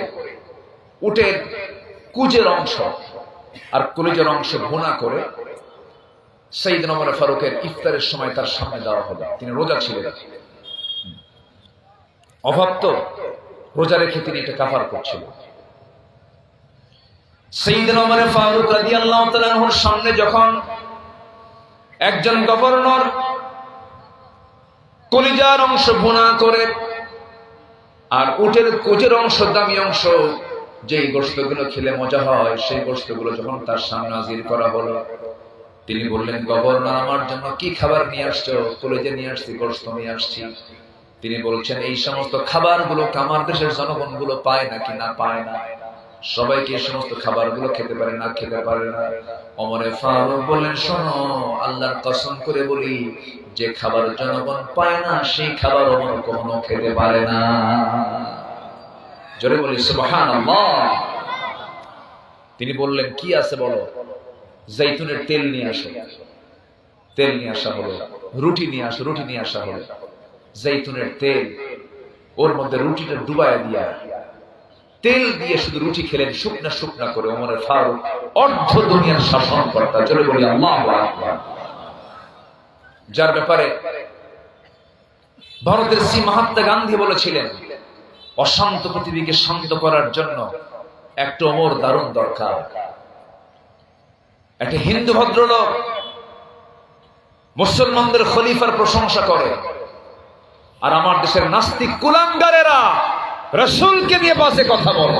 উটের কুজের অংশ আর কলিজের অংশ ভুনা করে সাইয়েদনা ওমর ফারুকের ইফতারের সময় তার সামনে দেওয়া হলো। তিনি রোজা ছিলেন, অভাব তো, রোজা রেখে তিনি এটা কাফার করছিলেন। সাইয়েদনা ওমর ফারুক রাদিয়াল্লাহু তাআলা আনহুর সামনে যখন একজন গভর্নর কলিজার অংশ ভুনা করে আর উটের কোজের অংশ, দামি অংশ, যেই গোশতগুলো খেলে মজা হয়, সেই গোশতগুলো যখন তার সামনে হাজির করা হলো, তিনি বললেন, গভর্নর, আমার জন্য কি খাবার নিয়ে আসছো? কলেজে নিয়ে আসছি, গোশত নিয়ে আসছি। তিনি বলছেন, এই সমস্ত খাবারগুলো আমার দেশের জনগণগুলো পায় নাকি না পায় না? সবাইকে এই সমস্ত খাবারগুলো খেতে পারে না, খেতে পারে না। ওমর ফারুক বললেন, শোনো, আল্লাহর কসম করে বলি, যে খাবার জনগণ পায় না সেই খাবার ওমর কখনো খেতে পারে না। জোরে বলি সুবহানাল্লাহ। তিনি বললেন, কি আছে বলো? জৈতুনের তেল নিয়ে আসো। তেল নিয়ে আসা হলো। রুটি নিয়ে আসো। রুটি নিয়ে আসা হলো। জৈতুনের তেল, ওর মধ্যে রুটিটা ডুবায় দিয়া তেল দিয়ে শুধু রুটি খেলেন, শুকনা শুকনা করে। ওমর ফারুক অর্ধ দুনিয়ার শাসনকর্তা। জোরে বলি আল্লাহু আকবার। যার ব্যাপারে ভারতের শ্রী মহাত্মা গান্ধী বলেছিলেন, অশান্ত পৃথিবীকে শান্ত করার জন্য একটা ওমর দারুণ দরকার। একটা হিন্দু ভদ্রলোক মুসলমানদের খলিফার প্রশংসা করে, আর আমার দেশের নাস্তিক কুলাঙ্গারেরা রাসূলকে নিয়ে বাজে কথা বলে।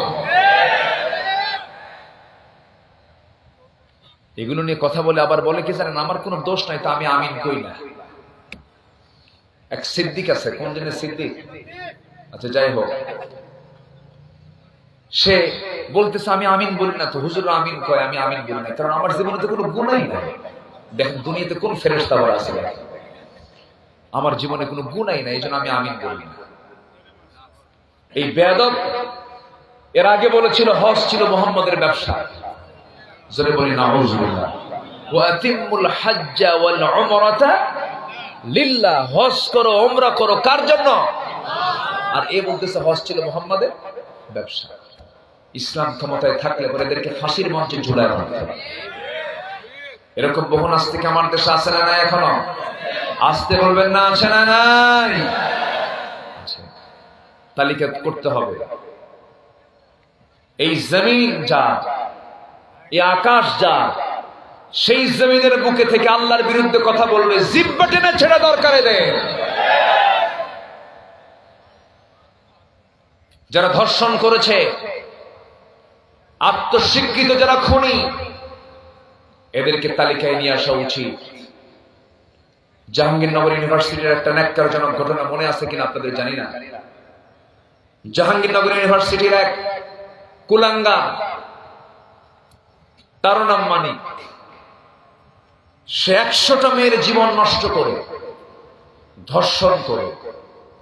এগুলো নিয়ে কথা বলে আবার বলে কি জানেন, আমার কোনো দোষ নাই, তা আমি আমিন কই না। এক সিদ্দিক আছে, কোন দিনের সিদ্দিক, আচ্ছা যাই হোক, সে বলতেছে আমি আমিন বলি না, তো হুজুর আমিন কয়, আমি আমিন বলি না, কারণ আমার জীবনে তো কোনো গুনাহই নাই। দেখেন দুনিয়াতে কোন ফেরেশতা বলা আছে, আমার জীবনে কোনো গুনাহই নাই, এইজন্য আমি আমিন বলি না। এই বেয়াদব এর আগে বলেছিল হজ ছিল মুহাম্মাদের ব্যবসা। জোরে বলি নাউযুবিল্লাহ। ওয়া আতিমুল হাজ্জা ওয়াল উমরাতা লিল্লাহ। হজ করো, উমরা করো, কার জন্য? আর এ বলতেছে হজ ছিল মুহাম্মাদের ব্যবসা। ইসলাম ক্ষমতায় থাকলে পরে এদেরকে ফাঁসির মঞ্চে ঝুলায় রাখতে হবে। এরকম বহু নাস্তিক আমার দেশে আছে না নাই? এখনো আসতে বলবেন না, আছে না নাই? তালিকা করতে হবে। এই জমিন যা, এই আকাশ যা, সেই জমিনের বুকে থেকে আল্লাহর বিরুদ্ধে কথা বলবে, জিহ্বা টেনে ছেড়ে দরকার এদের। যারা ধর্ষণ করেছে, আত্মস্বীকৃত যারা খুনি, এদেরকে তালিকায় নিয়ে আসা উচিত। জাহাঙ্গীরনগর ইউনিভার্সিটির একটা ন্যাক্কারজনক ঘটনা মনে আছে কিনা আপনাদের জানি না। জাহাঙ্গীরনগর ইউনিভার্সিটির এক কুলাঙ্গা, তার নাম মানিক, সে 100টা মেয়ের জীবন নষ্ট করে, ধর্ষণ করে,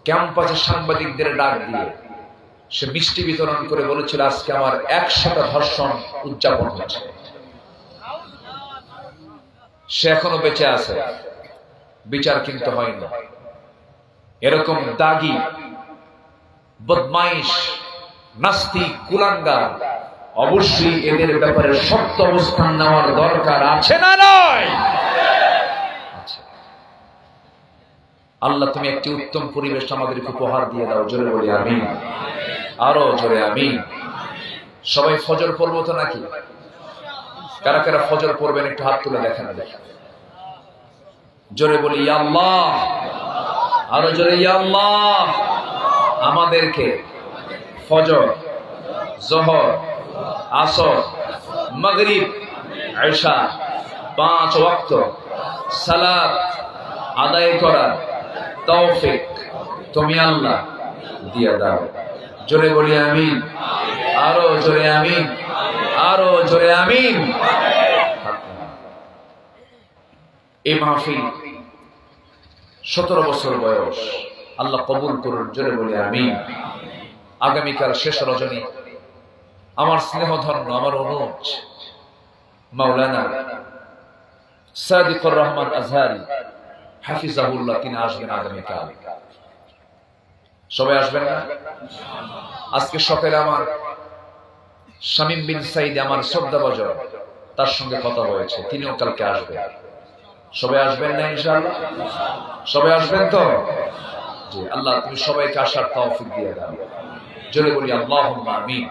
ক্যাম্পাসে সাংবাদিকদের ডাক দিয়ে সে মিষ্টি বিতরণ করে বলেছিল, আজকে আমার 100টা ধর্ষণ উদযাপন হচ্ছে। সে এখনো বেঁচে আছে, বিচার কিন্তু হয়নি। এরকম দাগী, বদমাইশ, নাস্তিক, কুলাঙ্গার, অবশ্যই এদের ব্যাপারে শক্ত অবস্থান নেওয়ার দরকার আছে না নয়? আল্লাহ তুমি একটি উত্তম পরিবেশ আমাদেরকে উপহার দিয়ে দাও। জোরে বলি আমিন, আরো জোরে আমিন। সবাই ফজর পড়বো তো নাকি? কারা কারা ফজর পড়বেন একটু হাত তুলে দেখেন। জোরে বলি ইয়া আল্লাহ, আরো জোরে ইয়া আল্লাহ। আমাদেরকে ফজর, যোহর, আসর, মাগরিব, ইশা 5 ওয়াক্ত সালাত আদায় করার তৌফিক তুমি আল্লাহ দিয়ে দাও। জোরে বলি আমিন, আরো জোরে আমিন, আরো জোরে আমিন। এই মাহফিল 17 বছর বয়স, আল্লাহ কবুল করুন। জোরে বলি আমিন। আগামীকাল শেষ রজনী আমার স্নেহধন্য, আমার অনুজ মাওলানা সাদিকুর রহমান আজহারি হাফিজাহুল্লাহ, তিনি আসবেন আগামীকাল। সবাই আসবেন না? আজকে সকালে আমার শামীম বিন সাইদ, আমার শ্রদ্ধাভাজন, তার সঙ্গে কথা হয়েছে, তিনিও কালকে আসবেন। সবাই আসবেন না ইনশাআল্লাহ? সবাই আসবেন তো? জি, আল্লাহ তুমি সবাইকে আসার তৌফিক দিয়ে দাও। জোরে বলি আল্লাহুম্মা আমিন।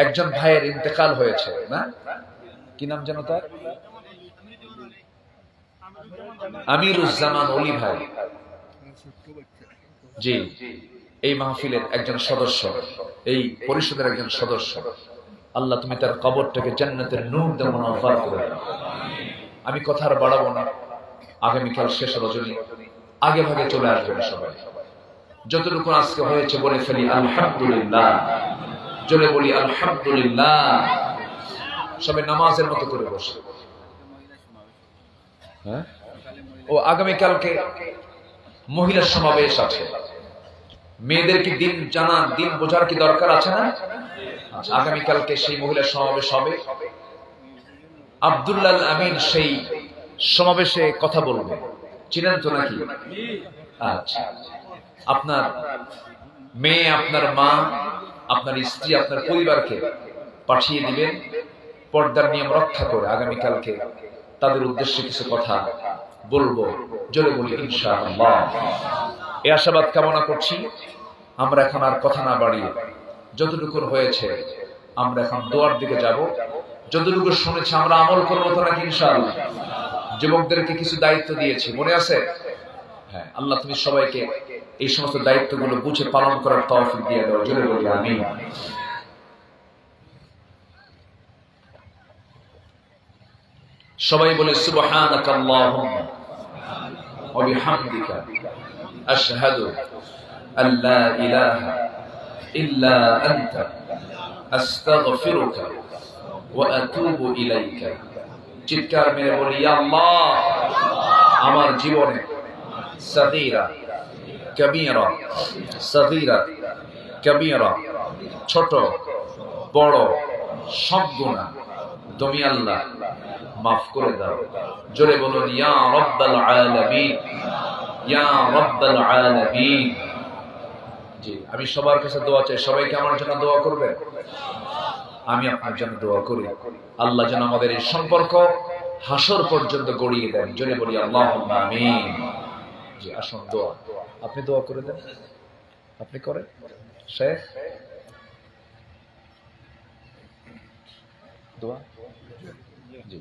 একজন ভাইয়ের ইন্তেকাল হয়েছে না? কি নাম জানো তার? আমিরুজ্জামান অলি ভাই। জি, এই মাহফিলের একজন সদস্য, এই পরিষদের একজন সদস্য। আল্লাহ তুমি তার কবরটাকে জান্নাতের নূর দিয়ে মুনাফার করে দাও। আমি কথা আর বাড়াবো না, আগামীকাল শেষ রজনী আগে ভাগে চলে আসবেন সবাই। যতটুকু আজকে হয়েছে বলে ফেলি আলহামদুলিল্লাহ। জোরে বলি আলহামদুলিল্লাহ। সবাই নামাজের মতো করে বসে। হ্যাঁ, ও আগামীকালকে মহিলা সমাবেশ আছে। মেয়েদের কি দিন জানা, দিন বোঝার কি দরকার আছে না? আগামীকালকে সেই মহিলা সমাবেশ হবে। আব্দুল্লাহ আমিন সেই সমাবেশে কথা বলবে, চিনেন তো নাকি? আচ্ছা, আপনার মেয়ে, আপনার মা, আপনার স্ত্রী, আপনার পরিবারকে পাঠিয়ে দিবেন পর্দার নিয়ম রক্ষা করে। আগামীকালকে তাদের উদ্দেশ্যে কিছু কথা বলবো। জোরে বলি ইনশাআল্লাহ। এই আশাবাদ কামনা করছি। আমরা এখন আর কথা না বাড়িয়ে যতটুকু হয়েছে আমরা এখন দোয়ার দিকে যাব। যতটুকু শুনেছি আমরা আমল করবো তো নাকি ইনশাআল্লাহ? যুবকদেরকে কিছু দায়িত্ব দিয়েছি, মনে আছে? হ্যাঁ, আল্লাহ তুমি সবাইকে এই সমস্ত দায়িত্বগুলো বুঝে পালন করার তৌফিক দিয়ে দাও। জোরে বলি আমিন। সবাই বলে সুবহানাকা আল্লাহুম্মা ওয়া বিহামদিকা আশহাদু আল্লা ইলাহা ইল্লা আনতা আস্তাগফিরুকা ওয়া আতুবু ইলাইকা। চিৎকার মেরে বলি ইয়া আল্লাহ, আমার জীবনে সগীরা কবীরা, সগীরা কবীরা, ছোট বড় সব গুনাহ তুমি আল্লাহ মাফ করে দাও। জোরে বলুন ইয়া রাব্বাল আলামিন, ইয়া রাব্বাল আলামিন। জি, আমি সবার কাছে দোয়া চাই। সবাইকে আমার জন্য দোয়া করবেন। আমি আপনার জন্য দোয়া করি, আল্লাহ যেন আমাদের এই সম্পর্ক হাসর পর্যন্ত গড়িয়ে দেন। জোরে বলি আল্লাহুম্মা আমিন। জি, আসুন দোয়া। আপনি দোয়া করে দেন। আপনি করেন শেখ দোয়া। জি,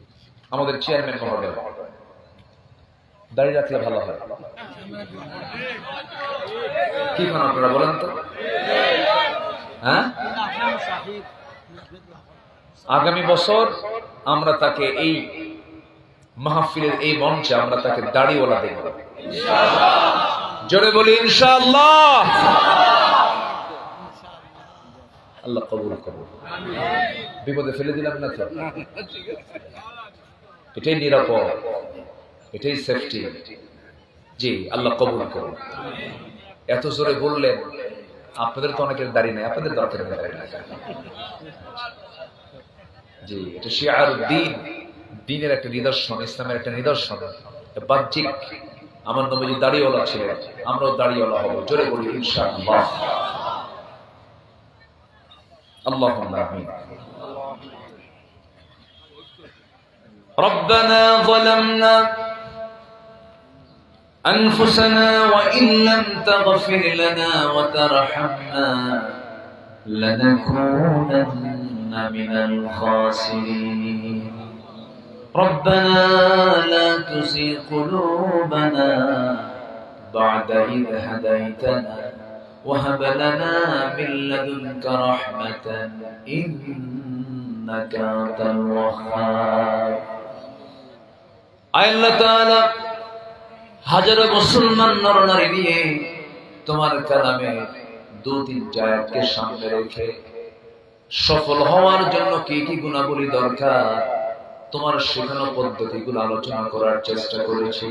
আমাদের চেয়ারম্যান মহোদয় দাঁড়িয়ে রাখলে ভালো হয়। কি খান আপনারা বলেন তো? হ্যাঁ, আগামী বছর আমরা তাকে এই মাহফিলের এই মঞ্চে আমরা তাকে দাড়িওয়ালা দেখব। জোরে বলি ইনশাআল্লাহ। আল্লাহ কবুল করুন। বিপদে ফেলে দিলাম না তো? এটাই নিরাপদ, এটাই সেফটি। জি, আল্লাহ কবুল করুন। এত জোরে বললেন, আপনাদের তো অনেকের দাড়ি নেই, আপনাদের দরকার নেই দাড়ি। জি, এটা শিয়ারুদ্দিন, দ্বীনের একটা নিদর্শন, ইসলামের একটা নিদর্শন। বাহ্যিক আমার নবীজি দাড়িওয়ালা ছিলেন, আমরাও দাড়িওয়ালা হব। জোরে বলি ইনশাআল্লাহ। اللهم آمين. ربنا ظلمنا أنفسنا وإن لم تغفر لنا وترحمنا لنكونن من الخاسرين. ربنا لا تزغ قلوبنا بعد إذ هديتنا وهب لنا من لدنك رحمة إنك أنت الوهاب. আল্লাহ তাআলা হাজারো মুসলমান নরনারী নিয়ে তোমার কালামে দু তিন আয়াতকে সামনে রেখে সফল হওয়ার জন্য কি কি গুণাবলী দরকার তোমার শেখানো পদ্ধতিগুলো আলোচনা করার চেষ্টা করেছি।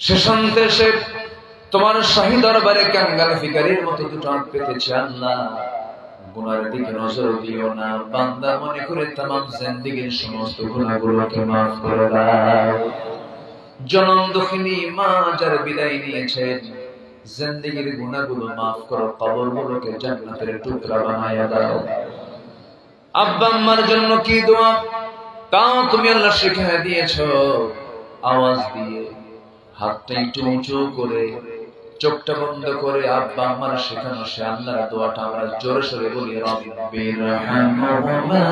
শেষান্তে সে তোমার শাহী দরবারে কাঙ্গাল ফিকারির মতো দুটো হাত পেতেছে। আল্লাহ, গুনার দিকে নজর দিও না, বান্দা মনে করে তামাম জিন্দেগীর সমস্ত গুনাহগুলোকে মাফ করে দাও। জনম দুঃখিনী মা যার বিদায় নিয়েছেন, জিন্দেগীর গুনাহগুলো মাফ করো, কবরগুলোকে জান্নাতের টুকরা বানায়া দাও। আব্বা আম্মার জন্য কি দোয়া তাও তুমি আল্লাহ শিখিয়ে দিয়েছো। আওয়াজ দিয়ে হাতটা একটু উঁচু করে চোখটা বন্ধ করে আব্বা আমার শেখানো সে আল্লাহর দোয়াটা আমরা জোরে সোরে বলি, রব্বিরহামহুমা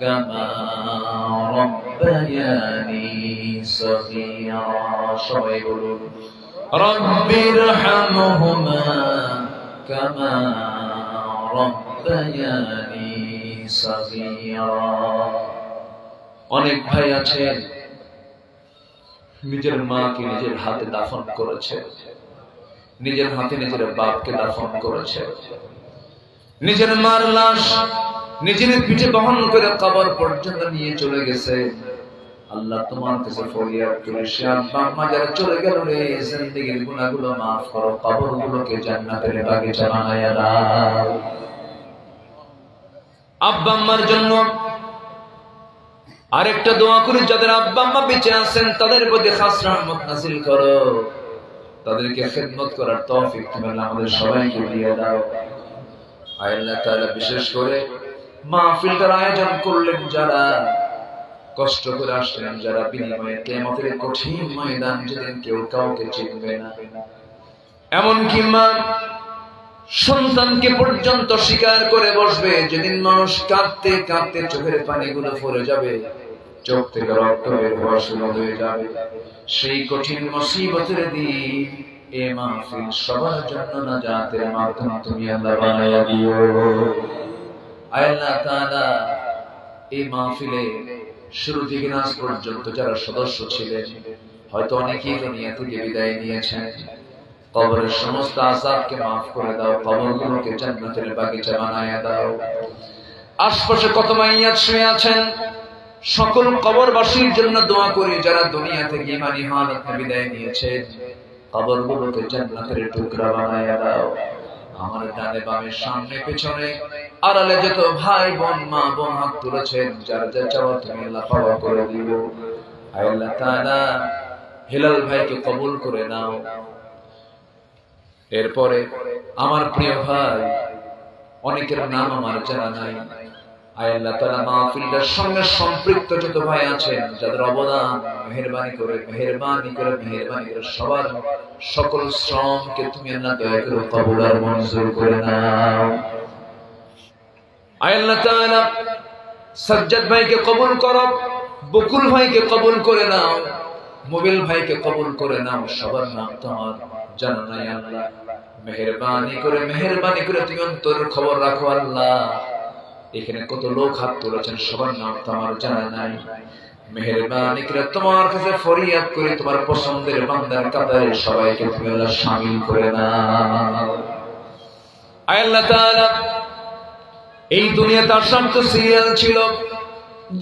কামা রাব্বায়ানি সগীরা। সবাই বলুন, রব্বিরহামহুমা কামা রাব্বায়ানি সগীরা। অনেক ভাই আছেন নিজের মাকে নিজের হাতে দাফন করেছে, নিজের হাতে নিজের বাপকে দাফন করেছে, নিজের মার লাশ নিজের পিঠে বহন করে কবর পর্যন্ত নিয়ে চলে গেছে। আল্লাহ তোমার কাছে ফরিয়াদ করি, সে আব্বা আম্মা যারা চলে গেল রে, জিন্দেগীর গুনাহগুলো মাফ করো, কবরগুলোকে জান্নাতের বাগিচা বানায়া দাও। আব্বা আম্মার জন্য আরেকটা দোয়া করি, যাদের আব্বা আম্মা বেঁচে আছেন তাদের প্রতি খাস রহমত নাযিল করো, তাদেরকে খেদমত করার তৌফিক তুমি আমাদের সবাইকে দিয়ে দাও। আয় আল্লাহ তাআলা, বিশেষ করে মাহফিলটার আয়োজন করলেন যারা, কষ্ট করে আসলেন যারা, বিনিময়ে কিয়ামতের কঠিন ময়দান যেদিন কেউ কাউকে চিনবে না, এমনকি মা সন্তানকে পর্যন্ত স্বীকার করে বসবে, যেদিন মানুষ কাঁদতে কাঁদতে চোখের পানিগুলো পড়ে যাবে, চোখ থেকে রক্ত বের হওয়া শুরু হয়ে যাবে, সেই কঠিন মুসিবতের দিন এ মাহফিল সবার জন্য নাজাতের মাধ্যম তুমি আল্লাহ বানায়া দিও। আয় আল্লাহ তাআলা, এই মাহফিলে শুরু থেকে নাস পর্যন্ত যারা সদস্য ছিলেন, হয়তো অনেকেই দুনিয়া থেকে বিদায় নিয়েছেন, কবরের সমস্ত আযাবকে মাফ করে দাও, কবরগুলোকে জান্নাতের বাগিচা বানায়া দাও। আশপাশে কত মাইয়াত শুয়ে আছেন, সকল কবরবাসীর জন্য দোয়া করি, যারা দুনিয়া থেকে ঈমানি হালাতে বিদায় নিয়েছেন, কবরগুলোকে জান্নাতের টুকরা বানায়া দাও। আমার ডানে বামে সামনে পেছনে আড়ালে যত ভাই বোন মা বোন হাত তুলেছেন, যার যা চাওয়া তুমি আল্লাহ পাওয়া করে দিও। আয় আল্লাহ তাআলা, হেলাল ভাইকে কবুল করে নাও। এরপরে আমার প্রিয় ভাই, অনেকের নাম আমার জানা নাই, আয় আল্লাহ তাআলা মাহফিলটার সঙ্গে সম্পৃক্ত যত ভাই আছেন, যাদের অবদান মেহেরবানি করে সবার সকল শ্রমকে তুমি আল্লাহ দয়া করে কবুল আর মঞ্জুর করে নাও। আয় আল্লাহ তাআলা, সাজ্জাদ ভাইকে কবুল করো, বকুল ভাইকে কবুল করে নাও, মোবিল ভাইকে কবুল করে নাও। সবার নাম তোমার জানা নাই আল্লাহ, মেহেরবানি করে তুমি অন্তরের খবর রাখো আল্লাহ। এখানে কত লোক হাত তুলেছেন, সবার নাম তো আমার জানা নাই, মেহেরবানি করে তোমার কাছে ফরিয়াদ করে তোমার পছন্দের বান্দার কাতারে সবাইকে তুমি আল্লাহ শামিল করে নাও। আয় আল্লাহ তাআলা, এই দুনিয়াতে আসার তো সিরিয়াল ছিল,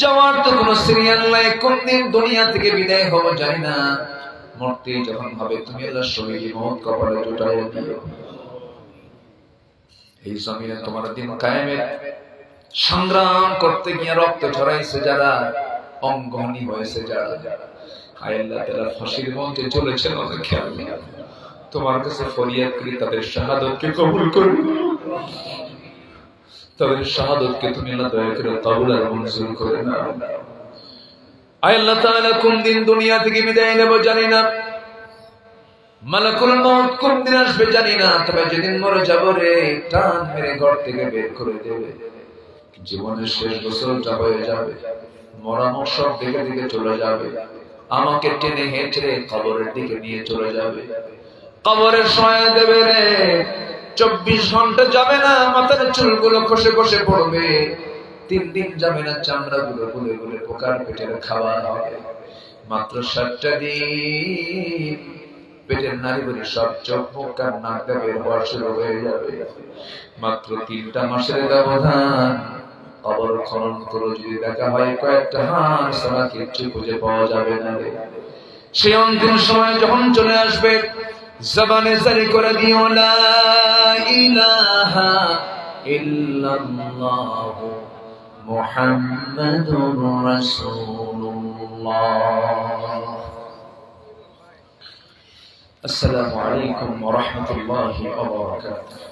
যাওয়ার তো কোনো সিরিয়াল নাই, কোন দিন দুনিয়া থেকে বিদায় হব জানি না, মরতে যখন হবে তুমি আল্লাহ শহীদ মওত কপালে জুটাইয়া দিও। এই জমিনে তোমার দিন কায়েমের সংগ্রাম করতে গিয়ে রক্ত ঝরাইছে যারা, অঙ্গহানি হয়েছে যারা, আয় আল্লাহ তাআলা ফাঁসির মঞ্চে চলেছেন অনেকে, আল্লাহ তোমার কাছে ফরিয়াদ করি, তাদের শাহাদাতকে কবুল করো, তাদের শাহাদাতকে তুমি আল্লাহ দয়া করে কবুল আর মঞ্জুর করে নাও। আয় আল্লাহ তাআলা, কোন দিন দুনিয়া থেকে বিদায় নেব জানি না, মালাকুল মউত কোন দিন আসবে জানি না, তবে যেদিন মরে যাব রে, টান মেরে ঘর থেকে বের করে দেবে, জীবনের শেষ বছরটা হয়ে যাবে, মরা সব দিকে দিকে চলে যাবে, আমাকে টেনে হেঁচড়ে কবরের দিকে নিয়ে চলে যাবে, কবরের সহায় দেবে রে, 24 ঘন্টা যাবে না, মাথার চুলগুলো খসে খসে পড়বে, 3 দিন যাবে না, চামড়াগুলো গুলে গুলে পোকার পেটের খাবার হবে, মাত্র 7টা দিন পেটের নাড়িগুলি সব চোখ মুখ কান নাক দিয়ে বের হওয়া শুরু হয়ে যাবে, মাত্র 3টা মাসের ব্যবধান। কবর খনন করে যদি দেখা হয় কয়েকটা হাড় ছাড়া কিচ্ছু খুঁজে পাওয়া যাবে না রে। সেই অন্তিম সময় যখন চলে আসবে, জবানে জারি করে দিও লা ইলাহা ইল্লাল্লাহ মুহাম্মাদুর রাসূলুল্লাহ। আসসালামু আলাইকুম ওয়া রাহমাতুল্লাহি ওয়া বারাকাতুহু।